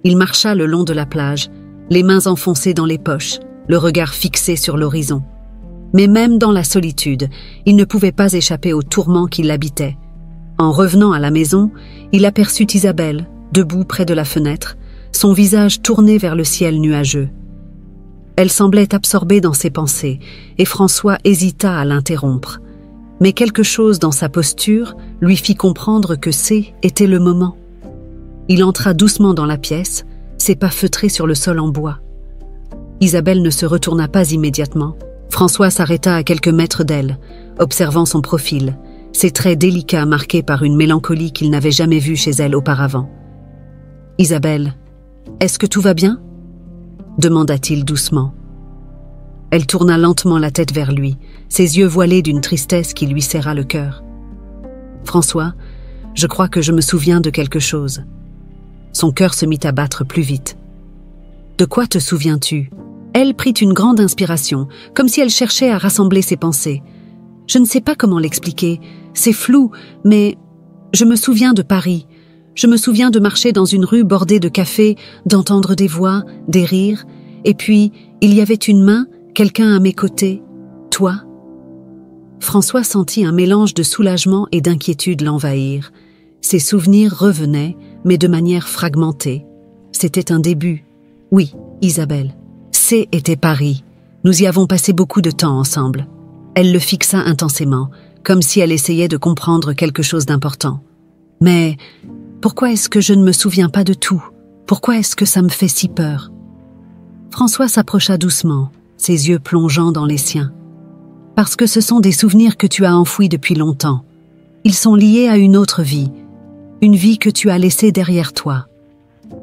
[SPEAKER 1] Il marcha le long de la plage, les mains enfoncées dans les poches, le regard fixé sur l'horizon. Mais même dans la solitude, il ne pouvait pas échapper au tourment qui l'habitait. En revenant à la maison, il aperçut Isabelle, debout près de la fenêtre, son visage tourné vers le ciel nuageux. Elle semblait absorbée dans ses pensées, et François hésita à l'interrompre. Mais quelque chose dans sa posture lui fit comprendre que était le moment. Il entra doucement dans la pièce, ses pas feutrés sur le sol en bois. Isabelle ne se retourna pas immédiatement. François s'arrêta à quelques mètres d'elle, observant son profil, ses traits délicats marqués par une mélancolie qu'il n'avait jamais vue chez elle auparavant. « Isabelle, est-ce que tout va bien ?» demanda-t-il doucement. Elle tourna lentement la tête vers lui, ses yeux voilés d'une tristesse qui lui serra le cœur. « François, je crois que je me souviens de quelque chose. » Son cœur se mit à battre plus vite. « De quoi te souviens-tu » Elle prit une grande inspiration, comme si elle cherchait à rassembler ses pensées. « Je ne sais pas comment l'expliquer, c'est flou, mais je me souviens de Paris. Je me souviens de marcher dans une rue bordée de cafés, d'entendre des voix, des rires, et puis il y avait une main, quelqu'un à mes côtés, toi. » François sentit un mélange de soulagement et d'inquiétude l'envahir. Ses souvenirs revenaient, mais de manière fragmentée. C'était un début. Oui, Isabelle. Était Paris. Nous y avons passé beaucoup de temps ensemble. Elle le fixa intensément, comme si elle essayait de comprendre quelque chose d'important. Mais pourquoi est-ce que je ne me souviens pas de tout? Pourquoi est-ce que ça me fait si peur? François s'approcha doucement, ses yeux plongeant dans les siens. Parce que ce sont des souvenirs que tu as enfouis depuis longtemps. Ils sont liés à une autre vie, une vie que tu as laissée derrière toi.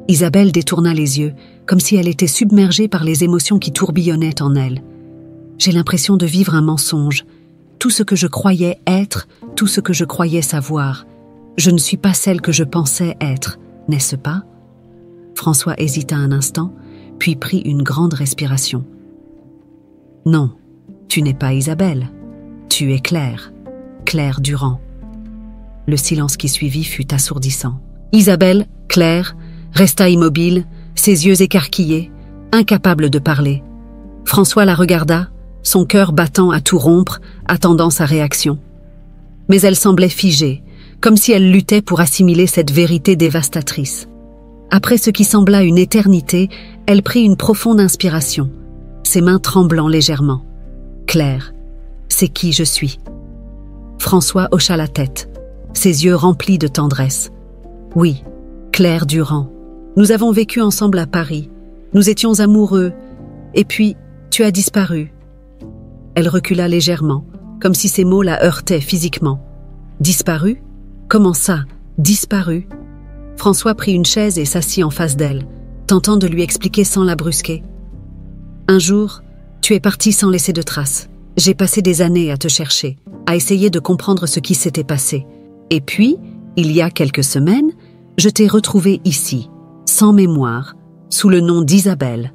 [SPEAKER 1] Isabelle détourna les yeux, comme si elle était submergée par les émotions qui tourbillonnaient en elle. J'ai l'impression de vivre un mensonge. Tout ce que je croyais être, tout ce que je croyais savoir. Je ne suis pas celle que je pensais être, n'est-ce pas? François hésita un instant, puis prit une grande respiration. Non, tu n'es pas Isabelle. Tu es Claire. Claire Durand. Le silence qui suivit fut assourdissant. Isabelle, Claire, resta immobile, ses yeux écarquillés, incapable de parler. François la regarda, son cœur battant à tout rompre, attendant sa réaction. Mais elle semblait figée, comme si elle luttait pour assimiler cette vérité dévastatrice. Après ce qui sembla une éternité, elle prit une profonde inspiration, ses mains tremblant légèrement. « Claire, c'est qui je suis ?» François hocha la tête, ses yeux remplis de tendresse. « Oui, Claire Durand. Nous avons vécu ensemble à Paris. Nous étions amoureux. Et puis, tu as disparu. » Elle recula légèrement, comme si ces mots la heurtaient physiquement. « Disparu ? Comment ça, disparu ?» François prit une chaise et s'assit en face d'elle, tentant de lui expliquer sans la brusquer. « Un jour, tu es partie sans laisser de traces. J'ai passé des années à te chercher, à essayer de comprendre ce qui s'était passé. Et puis, il y a quelques semaines, je t'ai retrouvée ici, sans mémoire, sous le nom d'Isabelle. »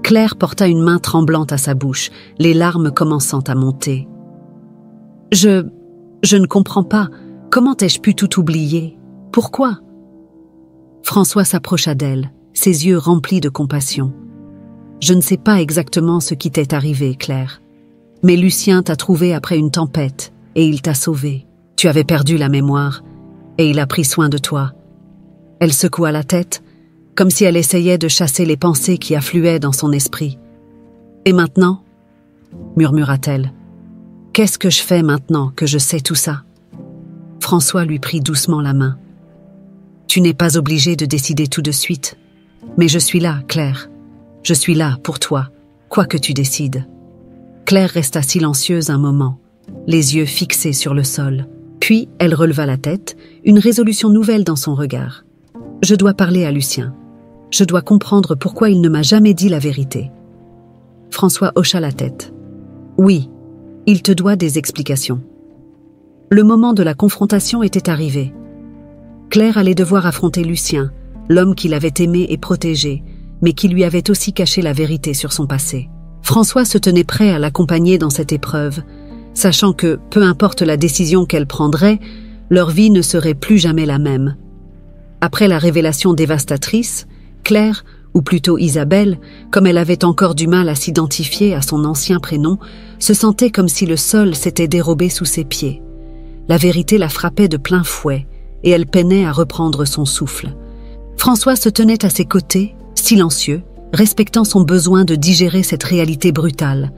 [SPEAKER 1] Claire porta une main tremblante à sa bouche, les larmes commençant à monter. « Je ne comprends pas. Comment ai-je pu tout oublier? Pourquoi ?» François s'approcha d'elle, ses yeux remplis de compassion. « Je ne sais pas exactement ce qui t'est arrivé, Claire. Mais Lucien t'a trouvée après une tempête et il t'a sauvée. Tu avais perdu la mémoire et il a pris soin de toi. » Elle secoua la tête, comme si elle essayait de chasser les pensées qui affluaient dans son esprit. « Et maintenant ?» murmura-t-elle. « Qu'est-ce que je fais maintenant que je sais tout ça ?» François lui prit doucement la main. « Tu n'es pas obligée de décider tout de suite. Mais je suis là, Claire. Je suis là pour toi, quoi que tu décides. » Claire resta silencieuse un moment, les yeux fixés sur le sol. Puis elle releva la tête, une résolution nouvelle dans son regard. « Je dois parler à Lucien. Je dois comprendre pourquoi il ne m'a jamais dit la vérité. » François hocha la tête. « Oui, il te doit des explications. » Le moment de la confrontation était arrivé. Claire allait devoir affronter Lucien, l'homme qui l'avait aimé et protégé, mais qui lui avait aussi caché la vérité sur son passé. François se tenait prêt à l'accompagner dans cette épreuve, sachant que, peu importe la décision qu'elle prendrait, leur vie ne serait plus jamais la même. Après la révélation dévastatrice, Claire, ou plutôt Isabelle, comme elle avait encore du mal à s'identifier à son ancien prénom, se sentait comme si le sol s'était dérobé sous ses pieds. La vérité la frappait de plein fouet, et elle peinait à reprendre son souffle. François se tenait à ses côtés, silencieux, respectant son besoin de digérer cette réalité brutale.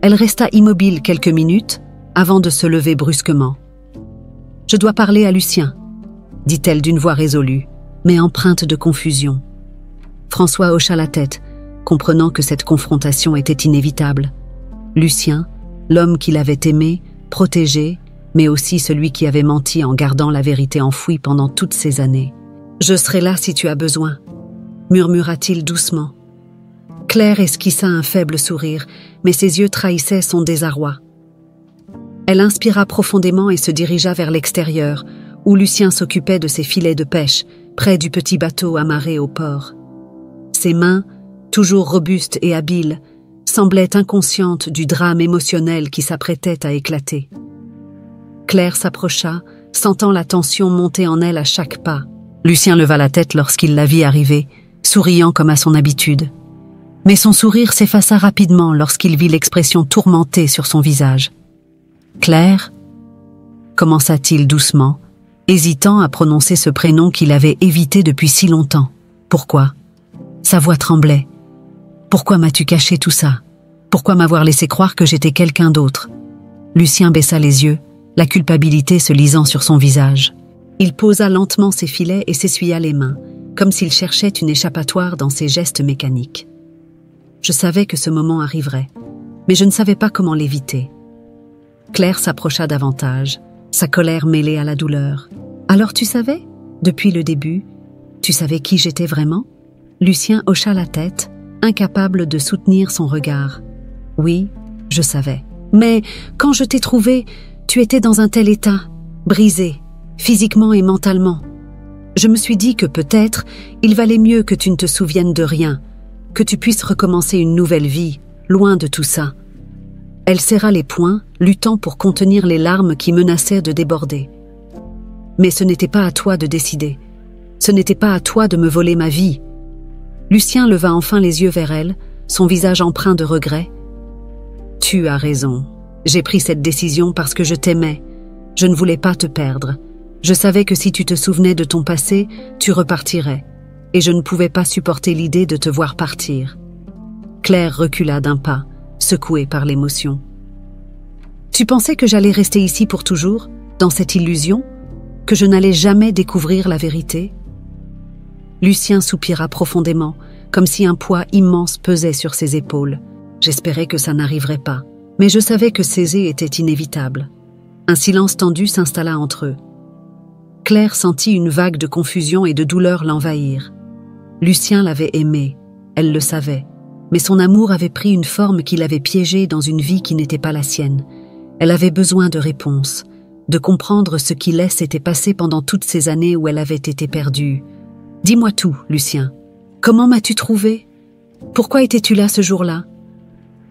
[SPEAKER 1] Elle resta immobile quelques minutes, avant de se lever brusquement. « Je dois parler à Lucien », dit-elle d'une voix résolue, mais empreinte de confusion. François hocha la tête, comprenant que cette confrontation était inévitable. Lucien, l'homme qu'il avait aimé, protégé, mais aussi celui qui avait menti en gardant la vérité enfouie pendant toutes ces années. « Je serai là si tu as besoin », murmura-t-il doucement. Claire esquissa un faible sourire, mais ses yeux trahissaient son désarroi. Elle inspira profondément et se dirigea vers l'extérieur, où Lucien s'occupait de ses filets de pêche, près du petit bateau amarré au port. Ses mains, toujours robustes et habiles, semblaient inconscientes du drame émotionnel qui s'apprêtait à éclater. Claire s'approcha, sentant la tension monter en elle à chaque pas. Lucien leva la tête lorsqu'il la vit arriver, souriant comme à son habitude. Mais son sourire s'effaça rapidement lorsqu'il vit l'expression tourmentée sur son visage. « Claire » commença-t-il doucement, hésitant à prononcer ce prénom qu'il avait évité depuis si longtemps. « Pourquoi » Sa voix tremblait. « Pourquoi m'as-tu caché tout ça? Pourquoi m'avoir laissé croire que j'étais quelqu'un d'autre ?» Lucien baissa les yeux, la culpabilité se lisant sur son visage. Il posa lentement ses filets et s'essuya les mains, comme s'il cherchait une échappatoire dans ses gestes mécaniques. Je savais que ce moment arriverait, mais je ne savais pas comment l'éviter. Claire s'approcha davantage, sa colère mêlée à la douleur. « Alors tu savais? Depuis le début, tu savais qui j'étais vraiment ?» Lucien hocha la tête, incapable de soutenir son regard. « Oui, je savais. Mais quand je t'ai trouvé, tu étais dans un tel état, brisé, physiquement et mentalement. Je me suis dit que peut-être il valait mieux que tu ne te souviennes de rien, que tu puisses recommencer une nouvelle vie, loin de tout ça. » Elle serra les poings, luttant pour contenir les larmes qui menaçaient de déborder. « Mais ce n'était pas à toi de décider. Ce n'était pas à toi de me voler ma vie. » Lucien leva enfin les yeux vers elle, son visage empreint de regret. « Tu as raison. J'ai pris cette décision parce que je t'aimais. Je ne voulais pas te perdre. Je savais que si tu te souvenais de ton passé, tu repartirais. Et je ne pouvais pas supporter l'idée de te voir partir. » Claire recula d'un pas, secouée par l'émotion. « Tu pensais que j'allais rester ici pour toujours, dans cette illusion, que je n'allais jamais découvrir la vérité ?» Lucien soupira profondément, comme si un poids immense pesait sur ses épaules. J'espérais que ça n'arriverait pas, mais je savais que céder était inévitable. Un silence tendu s'installa entre eux. Claire sentit une vague de confusion et de douleur l'envahir. Lucien l'avait aimée, elle le savait, mais son amour avait pris une forme qui l'avait piégée dans une vie qui n'était pas la sienne. Elle avait besoin de réponses, de comprendre ce qui s'était passé pendant toutes ces années où elle avait été perdue. « Dis-moi tout, Lucien. Comment m'as-tu trouvé? Pourquoi étais-tu là ce jour-là »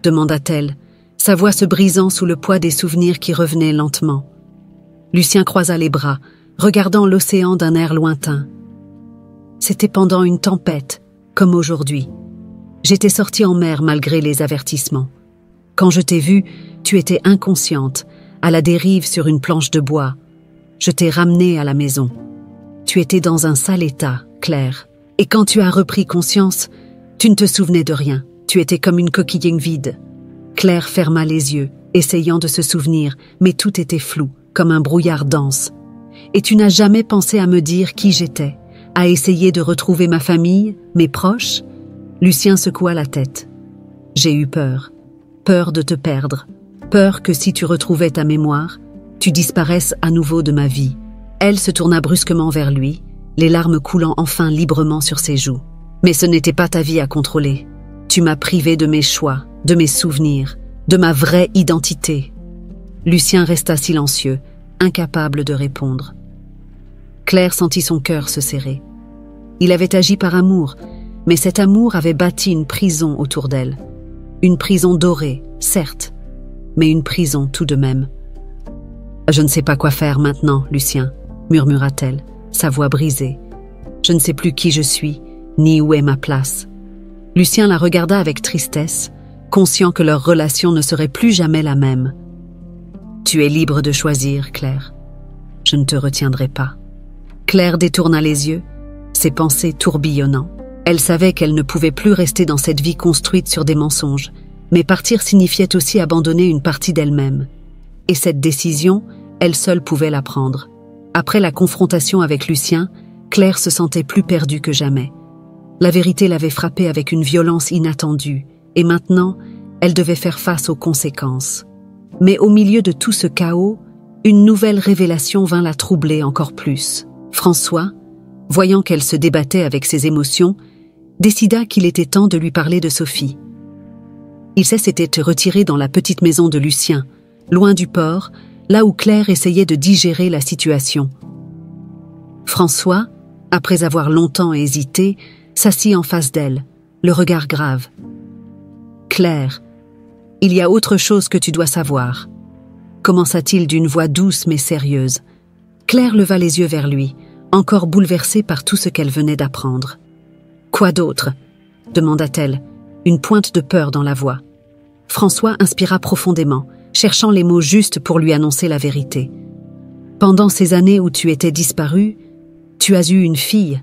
[SPEAKER 1] demanda-t-elle, sa voix se brisant sous le poids des souvenirs qui revenaient lentement. Lucien croisa les bras, regardant l'océan d'un air lointain. C'était pendant une tempête, comme aujourd'hui. J'étais sortie en mer malgré les avertissements. Quand je t'ai vue, tu étais inconsciente, à la dérive sur une planche de bois. Je t'ai ramenée à la maison. Tu étais dans un sale état, Claire. Et quand tu as repris conscience, tu ne te souvenais de rien. Tu étais comme une coquille vide. Claire ferma les yeux, essayant de se souvenir, mais tout était flou, comme un brouillard dense. Et tu n'as jamais pensé à me dire qui j'étais, à essayer de retrouver ma famille, mes proches? Lucien secoua la tête. J'ai eu peur. Peur de te perdre. Peur que si tu retrouvais ta mémoire, tu disparaisses à nouveau de ma vie. Elle se tourna brusquement vers lui, les larmes coulant enfin librement sur ses joues. Mais ce n'était pas ta vie à contrôler. Tu m'as privé de mes choix, de mes souvenirs, de ma vraie identité. Lucien resta silencieux, incapable de répondre. Claire sentit son cœur se serrer. Il avait agi par amour, mais cet amour avait bâti une prison autour d'elle. Une prison dorée, certes, mais une prison tout de même. « Je ne sais pas quoi faire maintenant, Lucien, » murmura-t-elle, sa voix brisée. « Je ne sais plus qui je suis, ni où est ma place. » Lucien la regarda avec tristesse, conscient que leur relation ne serait plus jamais la même. « Tu es libre de choisir, Claire. Je ne te retiendrai pas. » Claire détourna les yeux, ses pensées tourbillonnant. Elle savait qu'elle ne pouvait plus rester dans cette vie construite sur des mensonges, mais partir signifiait aussi abandonner une partie d'elle-même. Et cette décision, elle seule pouvait la prendre. Après la confrontation avec Lucien, Claire se sentait plus perdue que jamais. La vérité l'avait frappée avec une violence inattendue, et maintenant, elle devait faire face aux conséquences. Mais au milieu de tout ce chaos, une nouvelle révélation vint la troubler encore plus. François, voyant qu'elle se débattait avec ses émotions, décida qu'il était temps de lui parler de Sophie. Il s'était retiré dans la petite maison de Lucien, loin du port, là où Claire essayait de digérer la situation. François, après avoir longtemps hésité, s'assit en face d'elle, le regard grave. « Claire, il y a autre chose que tu dois savoir. » commença-t-il d'une voix douce mais sérieuse. Claire leva les yeux vers lui, encore bouleversée par tout ce qu'elle venait d'apprendre. « Quoi d'autre » demanda-t-elle, une pointe de peur dans la voix. François inspira profondément, cherchant les mots justes pour lui annoncer la vérité. « Pendant ces années où tu étais disparue, tu as eu une fille. »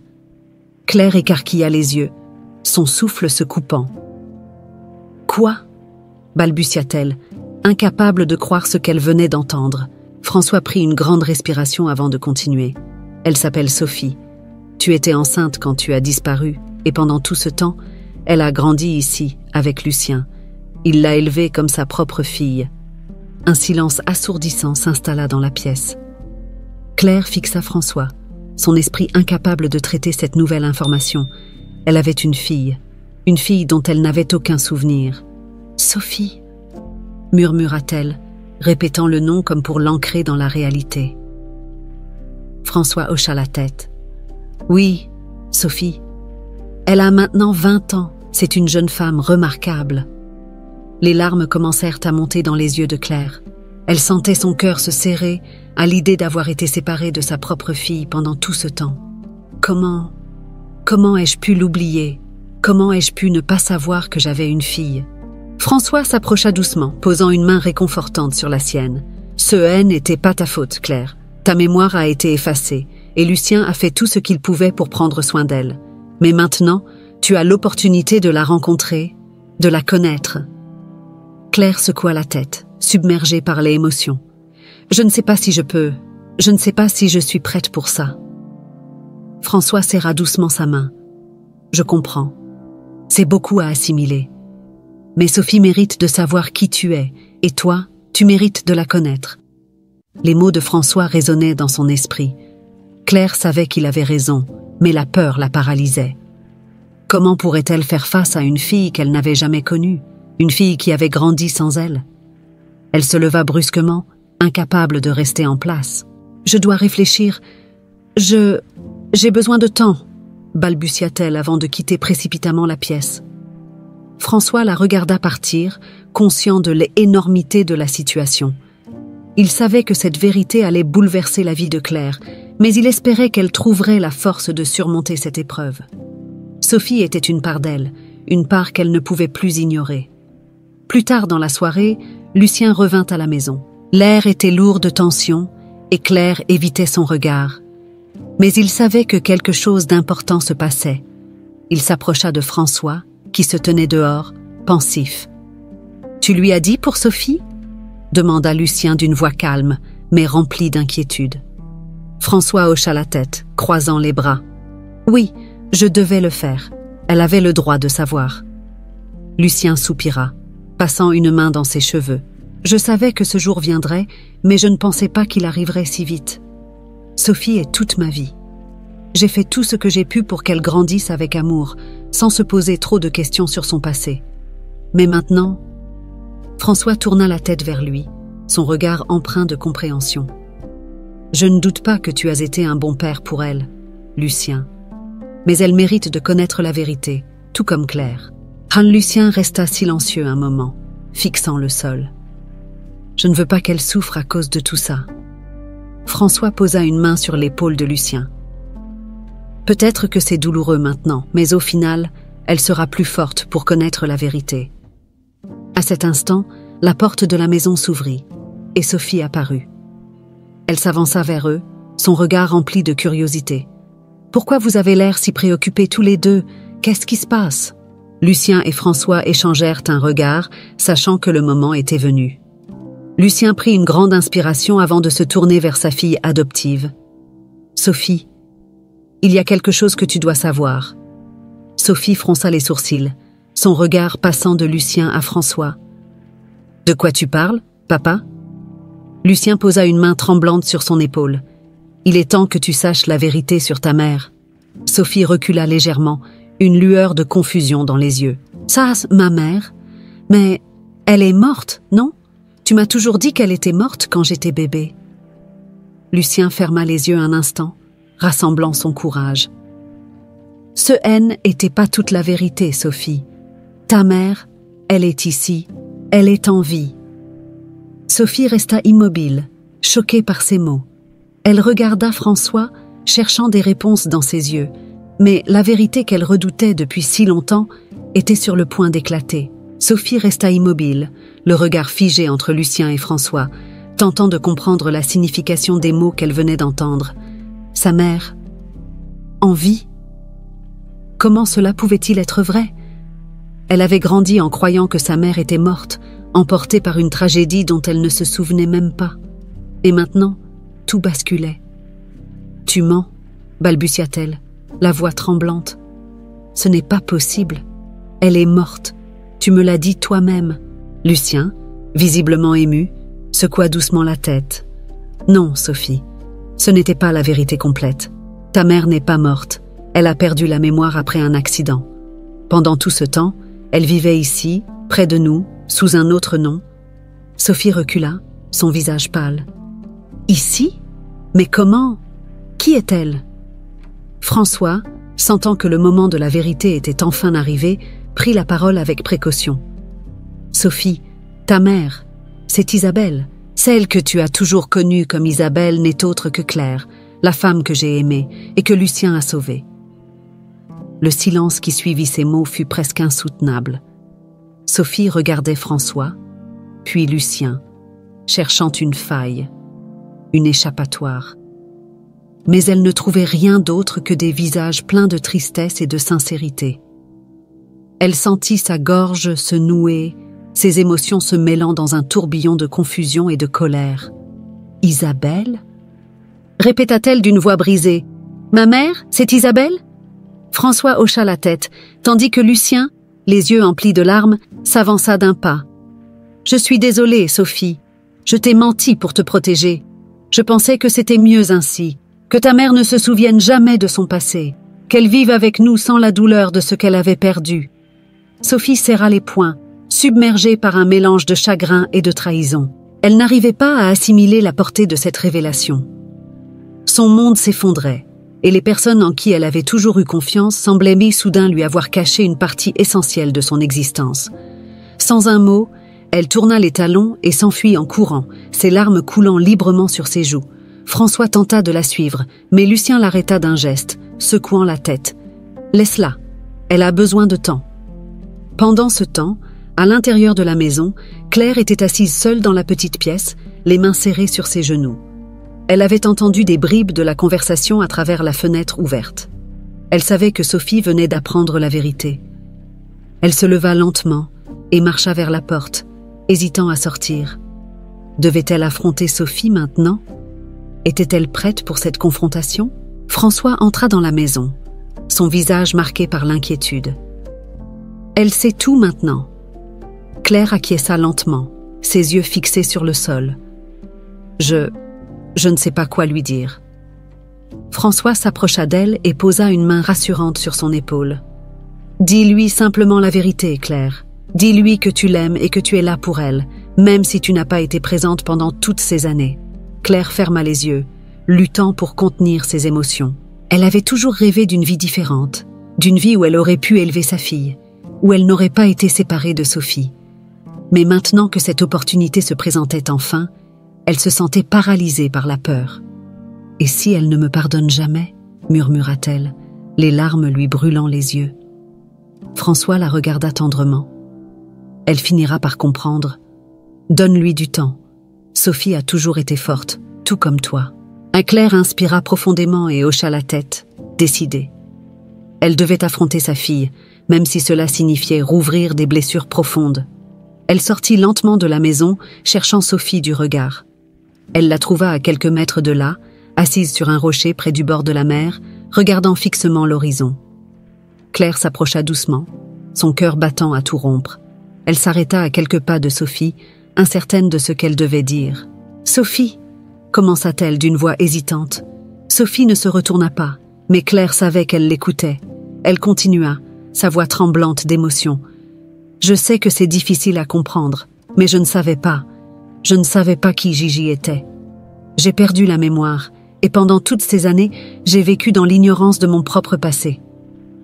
[SPEAKER 1] Claire écarquilla les yeux, son souffle se coupant. « Quoi » balbutia-t-elle, incapable de croire ce qu'elle venait d'entendre. François prit une grande respiration avant de continuer. « Elle s'appelle Sophie. Tu étais enceinte quand tu as disparu, et pendant tout ce temps, elle a grandi ici, avec Lucien. Il l'a élevée comme sa propre fille. » Un silence assourdissant s'installa dans la pièce. Claire fixa François, son esprit incapable de traiter cette nouvelle information. Elle avait une fille dont elle n'avait aucun souvenir. « Sophie » murmura-t-elle, répétant le nom comme pour l'ancrer dans la réalité. François hocha la tête. « Oui, Sophie. Elle a maintenant 20 ans. C'est une jeune femme remarquable. » Les larmes commencèrent à monter dans les yeux de Claire. Elle sentait son cœur se serrer à l'idée d'avoir été séparée de sa propre fille pendant tout ce temps. Comment ai-je pu l'oublier? Comment ai-je pu ne pas savoir que j'avais une fille? François s'approcha doucement, posant une main réconfortante sur la sienne. « Ce n'était pas ta faute, Claire. Ta mémoire a été effacée, et Lucien a fait tout ce qu'il pouvait pour prendre soin d'elle. Mais maintenant, tu as l'opportunité de la rencontrer, de la connaître. » Claire secoua la tête, submergée par les émotions. « Je ne sais pas si je peux. Je ne sais pas si je suis prête pour ça. » François serra doucement sa main. « Je comprends. C'est beaucoup à assimiler. Mais Sophie mérite de savoir qui tu es, et toi, tu mérites de la connaître. » Les mots de François résonnaient dans son esprit. Claire savait qu'il avait raison, mais la peur la paralysait. Comment pourrait-elle faire face à une fille qu'elle n'avait jamais connue, une fille qui avait grandi sans elle? Elle se leva brusquement, incapable de rester en place. « Je dois réfléchir. J'ai besoin de temps, » balbutia-t-elle avant de quitter précipitamment la pièce. François la regarda partir, conscient de l'énormité de la situation. Il savait que cette vérité allait bouleverser la vie de Claire, mais il espérait qu'elle trouverait la force de surmonter cette épreuve. Sophie était une part d'elle, une part qu'elle ne pouvait plus ignorer. Plus tard dans la soirée, Lucien revint à la maison. L'air était lourd de tension et Claire évitait son regard. Mais il savait que quelque chose d'important se passait. Il s'approcha de François, qui se tenait dehors, pensif. « Tu lui as dit pour Sophie ?» demanda Lucien d'une voix calme, mais remplie d'inquiétude. François hocha la tête, croisant les bras. « Oui, je devais le faire. Elle avait le droit de savoir. » Lucien soupira, passant une main dans ses cheveux. « Je savais que ce jour viendrait, mais je ne pensais pas qu'il arriverait si vite. Sophie est toute ma vie. J'ai fait tout ce que j'ai pu pour qu'elle grandisse avec amour, sans se poser trop de questions sur son passé. Mais maintenant... » François tourna la tête vers lui, son regard empreint de compréhension. « Je ne doute pas que tu as été un bon père pour elle, Lucien. Mais elle mérite de connaître la vérité, tout comme Claire. » Lucien resta silencieux un moment, fixant le sol. « Je ne veux pas qu'elle souffre à cause de tout ça. » François posa une main sur l'épaule de Lucien. « Peut-être que c'est douloureux maintenant, mais au final, elle sera plus forte pour connaître la vérité. » À cet instant, la porte de la maison s'ouvrit, et Sophie apparut. Elle s'avança vers eux, son regard rempli de curiosité. « Pourquoi vous avez l'air si préoccupés tous les deux? Qu'est-ce qui se passe ?» Lucien et François échangèrent un regard, sachant que le moment était venu. Lucien prit une grande inspiration avant de se tourner vers sa fille adoptive. « Sophie, il y a quelque chose que tu dois savoir. » Sophie fronça les sourcils, son regard passant de Lucien à François. « De quoi tu parles, papa ?» Lucien posa une main tremblante sur son épaule. « Il est temps que tu saches la vérité sur ta mère. » Sophie recula légèrement, une lueur de confusion dans les yeux. « Ça, ma mère? Mais elle est morte, non? Tu m'as toujours dit qu'elle était morte quand j'étais bébé. » Lucien ferma les yeux un instant, rassemblant son courage. « Ce haine n'était pas toute la vérité, Sophie. Ta mère, elle est ici, elle est en vie. » Sophie resta immobile, choquée par ces mots. Elle regarda François, cherchant des réponses dans ses yeux, mais la vérité qu'elle redoutait depuis si longtemps était sur le point d'éclater. Sophie resta immobile, le regard figé entre Lucien et François, tentant de comprendre la signification des mots qu'elle venait d'entendre. Sa mère, en vie? Comment cela pouvait-il être vrai? Elle avait grandi en croyant que sa mère était morte, emportée par une tragédie dont elle ne se souvenait même pas. Et maintenant, tout basculait. « Tu mens » balbutia-t-elle, la voix tremblante. « Ce n'est pas possible. Elle est morte. Tu me l'as dit toi-même. » Lucien, visiblement ému, secoua doucement la tête. « Non, Sophie, ce n'était pas la vérité complète. Ta mère n'est pas morte. Elle a perdu la mémoire après un accident. Pendant tout ce temps, elle vivait ici, près de nous, sous un autre nom. » Sophie recula, son visage pâle. « Ici? Mais comment? Qui est-elle » François, sentant que le moment de la vérité était enfin arrivé, prit la parole avec précaution. « Sophie, ta mère, c'est Isabelle. Celle que tu as toujours connue comme Isabelle n'est autre que Claire, la femme que j'ai aimée et que Lucien a sauvée. » Le silence qui suivit ces mots fut presque insoutenable. Sophie regardait François, puis Lucien, cherchant une faille, une échappatoire. Mais elle ne trouvait rien d'autre que des visages pleins de tristesse et de sincérité. Elle sentit sa gorge se nouer, ses émotions se mêlant dans un tourbillon de confusion et de colère. « Isabelle » répéta-t-elle d'une voix brisée. « Ma mère, c'est Isabelle ?» François hocha la tête, tandis que Lucien, les yeux emplis de larmes, s'avança d'un pas. « Je suis désolée, Sophie. Je t'ai menti pour te protéger. Je pensais que c'était mieux ainsi, que ta mère ne se souvienne jamais de son passé, qu'elle vive avec nous sans la douleur de ce qu'elle avait perdu. » Sophie serra les poings, submergée par un mélange de chagrin et de trahison. Elle n'arrivait pas à assimiler la portée de cette révélation. Son monde s'effondrait, et les personnes en qui elle avait toujours eu confiance semblaient soudain lui avoir caché une partie essentielle de son existence. Sans un mot, elle tourna les talons et s'enfuit en courant, ses larmes coulant librement sur ses joues, François tenta de la suivre, mais Lucien l'arrêta d'un geste, secouant la tête. « Laisse-la, elle a besoin de temps. » Pendant ce temps, à l'intérieur de la maison, Claire était assise seule dans la petite pièce, les mains serrées sur ses genoux. Elle avait entendu des bribes de la conversation à travers la fenêtre ouverte. Elle savait que Sophie venait d'apprendre la vérité. Elle se leva lentement et marcha vers la porte, hésitant à sortir. Devait-elle affronter Sophie maintenant? Était-elle prête pour cette confrontation? François entra dans la maison, son visage marqué par l'inquiétude. Elle sait tout maintenant. Claire acquiesça lentement, ses yeux fixés sur le sol. Je ne sais pas quoi lui dire. François s'approcha d'elle et posa une main rassurante sur son épaule. Dis-lui simplement la vérité, Claire. Dis-lui que tu l'aimes et que tu es là pour elle, même si tu n'as pas été présente pendant toutes ces années. Claire ferma les yeux, luttant pour contenir ses émotions. Elle avait toujours rêvé d'une vie différente, d'une vie où elle aurait pu élever sa fille, où elle n'aurait pas été séparée de Sophie. Mais maintenant que cette opportunité se présentait enfin, elle se sentait paralysée par la peur. « Et si elle ne me pardonne jamais ?» murmura-t-elle, les larmes lui brûlant les yeux. François la regarda tendrement. Elle finira par comprendre. « Donne-lui du temps. Sophie a toujours été forte, tout comme toi. » Claire inspira profondément et hocha la tête, décidée. Elle devait affronter sa fille, même si cela signifiait rouvrir des blessures profondes. Elle sortit lentement de la maison, cherchant Sophie du regard. Elle la trouva à quelques mètres de là, assise sur un rocher près du bord de la mer, regardant fixement l'horizon. Claire s'approcha doucement, son cœur battant à tout rompre. Elle s'arrêta à quelques pas de Sophie, incertaine de ce qu'elle devait dire. « Sophie !» commença-t-elle d'une voix hésitante. Sophie ne se retourna pas, mais Claire savait qu'elle l'écoutait. Elle continua, sa voix tremblante d'émotion. « Je sais que c'est difficile à comprendre, mais je ne savais pas. Je ne savais pas qui Gigi était. J'ai perdu la mémoire, et pendant toutes ces années, j'ai vécu dans l'ignorance de mon propre passé. »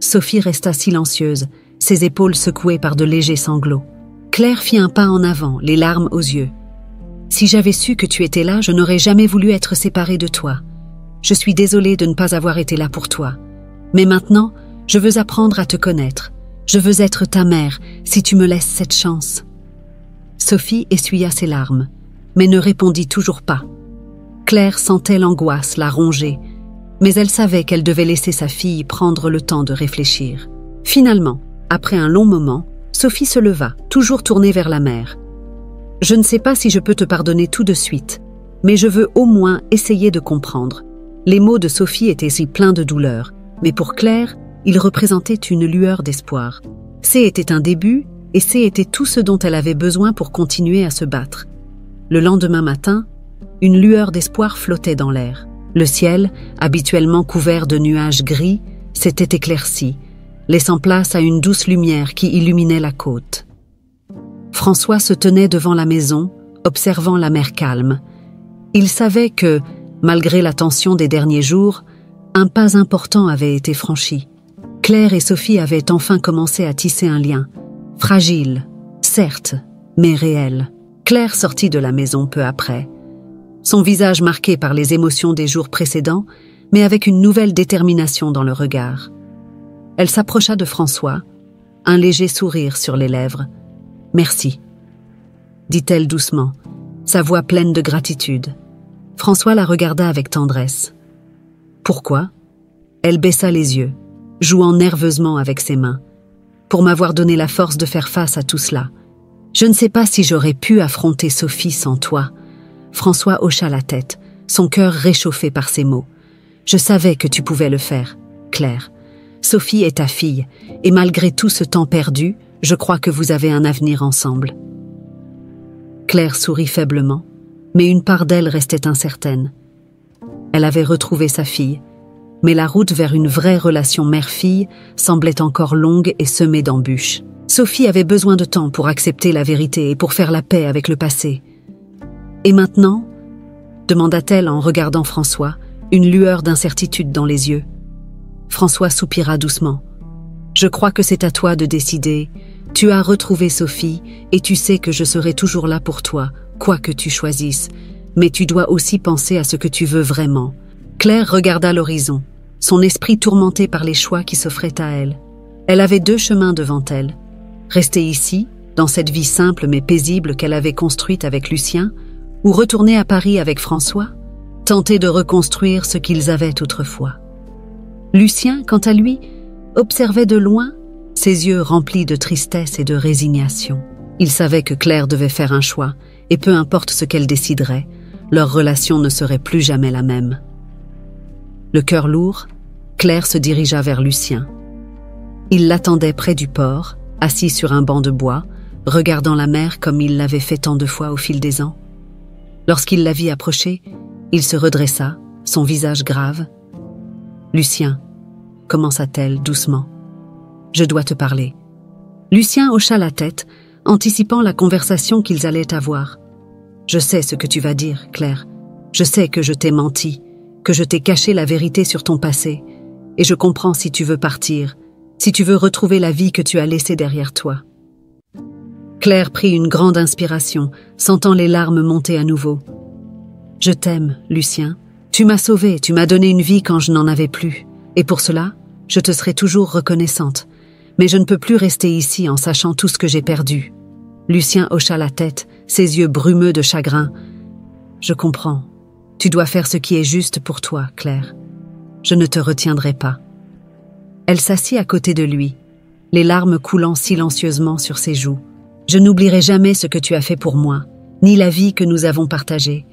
[SPEAKER 1] Sophie resta silencieuse, ses épaules secouées par de légers sanglots. Claire fit un pas en avant, les larmes aux yeux. « Si j'avais su que tu étais là, je n'aurais jamais voulu être séparée de toi. Je suis désolée de ne pas avoir été là pour toi. Mais maintenant, je veux apprendre à te connaître. Je veux être ta mère, si tu me laisses cette chance. » Sophie essuya ses larmes, mais ne répondit toujours pas. Claire sentait l'angoisse la ronger, mais elle savait qu'elle devait laisser sa fille prendre le temps de réfléchir. Finalement, après un long moment, Sophie se leva, toujours tournée vers la mer. « Je ne sais pas si je peux te pardonner tout de suite, mais je veux au moins essayer de comprendre. » Les mots de Sophie étaient si pleins de douleur, mais pour Claire, ils représentaient une lueur d'espoir. C était un début, et C était tout ce dont elle avait besoin pour continuer à se battre. Le lendemain matin, une lueur d'espoir flottait dans l'air. Le ciel, habituellement couvert de nuages gris, s'était éclairci, laissant place à une douce lumière qui illuminait la côte. François se tenait devant la maison, observant la mer calme. Il savait que, malgré la tension des derniers jours, un pas important avait été franchi. Claire et Sophie avaient enfin commencé à tisser un lien. Fragile, certes, mais réel. Claire sortit de la maison peu après. Son visage marqué par les émotions des jours précédents, mais avec une nouvelle détermination dans le regard. Elle s'approcha de François, un léger sourire sur les lèvres. « Merci », dit-elle doucement, sa voix pleine de gratitude. François la regarda avec tendresse. « Pourquoi ?» Elle baissa les yeux, jouant nerveusement avec ses mains. « Pour m'avoir donné la force de faire face à tout cela. Je ne sais pas si j'aurais pu affronter Sophie sans toi. » François hocha la tête, son cœur réchauffé par ces mots. « Je savais que tu pouvais le faire, Claire. Sophie est ta fille, et malgré tout ce temps perdu, je crois que vous avez un avenir ensemble. » Claire sourit faiblement, mais une part d'elle restait incertaine. Elle avait retrouvé sa fille, mais la route vers une vraie relation mère-fille semblait encore longue et semée d'embûches. Sophie avait besoin de temps pour accepter la vérité et pour faire la paix avec le passé. « Et maintenant ?» demanda-t-elle en regardant François, une lueur d'incertitude dans les yeux. François soupira doucement. « Je crois que c'est à toi de décider. Tu as retrouvé Sophie et tu sais que je serai toujours là pour toi, quoi que tu choisisses. mais tu dois aussi penser à ce que tu veux vraiment. » Claire regarda l'horizon, son esprit tourmenté par les choix qui s'offraient à elle. Elle avait 2 chemins devant elle. Rester ici, dans cette vie simple mais paisible qu'elle avait construite avec Lucien, ou retourner à Paris avec François, tenter de reconstruire ce qu'ils avaient autrefois. Lucien, quant à lui, observait de loin, ses yeux remplis de tristesse et de résignation. Il savait que Claire devait faire un choix, et peu importe ce qu'elle déciderait, leur relation ne serait plus jamais la même. Le cœur lourd, Claire se dirigea vers Lucien. Il l'attendait près du port, assis sur un banc de bois, regardant la mer comme il l'avait fait tant de fois au fil des ans. Lorsqu'il la vit approcher, il se redressa, son visage grave. « Lucien, » commença-t-elle doucement, « je dois te parler. » Lucien hocha la tête, anticipant la conversation qu'ils allaient avoir. « Je sais ce que tu vas dire, Claire. Je sais que je t'ai menti, que je t'ai caché la vérité sur ton passé, et je comprends si tu veux partir, si tu veux retrouver la vie que tu as laissée derrière toi. » Claire prit une grande inspiration, sentant les larmes monter à nouveau. « Je t'aime, Lucien. Tu m'as sauvé, tu m'as donné une vie quand je n'en avais plus. Et pour cela, je te serai toujours reconnaissante. Mais je ne peux plus rester ici en sachant tout ce que j'ai perdu. » Lucien hocha la tête, ses yeux brumeux de chagrin. « Je comprends. Tu dois faire ce qui est juste pour toi, Claire. Je ne te retiendrai pas. » Elle s'assit à côté de lui, les larmes coulant silencieusement sur ses joues. « Je n'oublierai jamais ce que tu as fait pour moi, ni la vie que nous avons partagée.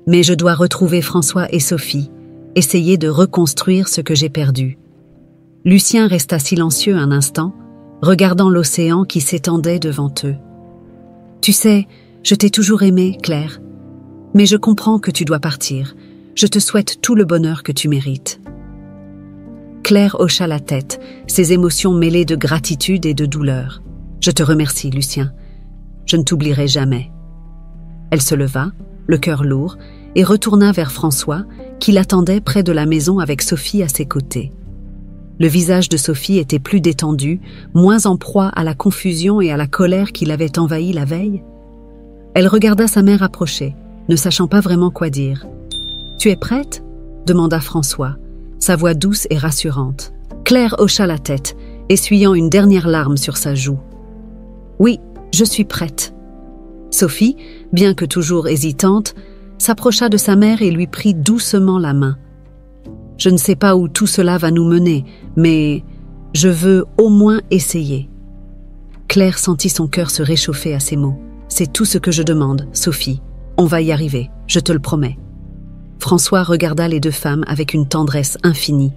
[SPEAKER 1] Mais je dois retrouver François et Sophie, essayer de reconstruire ce que j'ai perdu. » Lucien resta silencieux un instant, regardant l'océan qui s'étendait devant eux. « Tu sais, je t'ai toujours aimée, Claire. Mais je comprends que tu dois partir. Je te souhaite tout le bonheur que tu mérites. » Claire hocha la tête, ses émotions mêlées de gratitude et de douleur. « Je te remercie, Lucien. Je ne t'oublierai jamais. » Elle se leva, le cœur lourd, et retourna vers François, qui l'attendait près de la maison avec Sophie à ses côtés. Le visage de Sophie était plus détendu, moins en proie à la confusion et à la colère qui l'avaient envahi la veille. Elle regarda sa mère approcher, ne sachant pas vraiment quoi dire. « Tu es prête ?» demanda François, sa voix douce et rassurante. Claire hocha la tête, essuyant une dernière larme sur sa joue. « Oui, je suis prête. » Sophie, bien que toujours hésitante, s'approcha de sa mère et lui prit doucement la main. « Je ne sais pas où tout cela va nous mener, mais je veux au moins essayer. » Claire sentit son cœur se réchauffer à ces mots. « C'est tout ce que je demande, Sophie. On va y arriver, je te le promets. » François regarda les 2 femmes avec une tendresse infinie.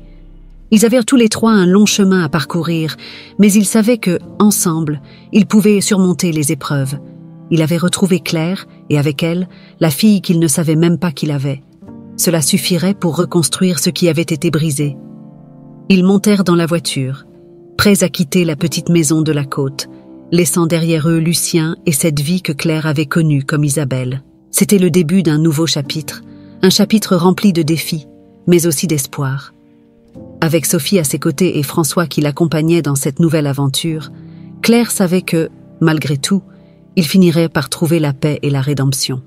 [SPEAKER 1] Ils avaient tous les 3 un long chemin à parcourir, mais ils savaient que, ensemble, ils pouvaient surmonter les épreuves. Il avait retrouvé Claire, et avec elle, la fille qu'il ne savait même pas qu'il avait. Cela suffirait pour reconstruire ce qui avait été brisé. Ils montèrent dans la voiture, prêts à quitter la petite maison de la côte, laissant derrière eux Lucien et cette vie que Claire avait connue comme Isabelle. C'était le début d'un nouveau chapitre, un chapitre rempli de défis, mais aussi d'espoir. Avec Sophie à ses côtés et François qui l'accompagnait dans cette nouvelle aventure, Claire savait que, malgré tout, il finirait par trouver la paix et la rédemption.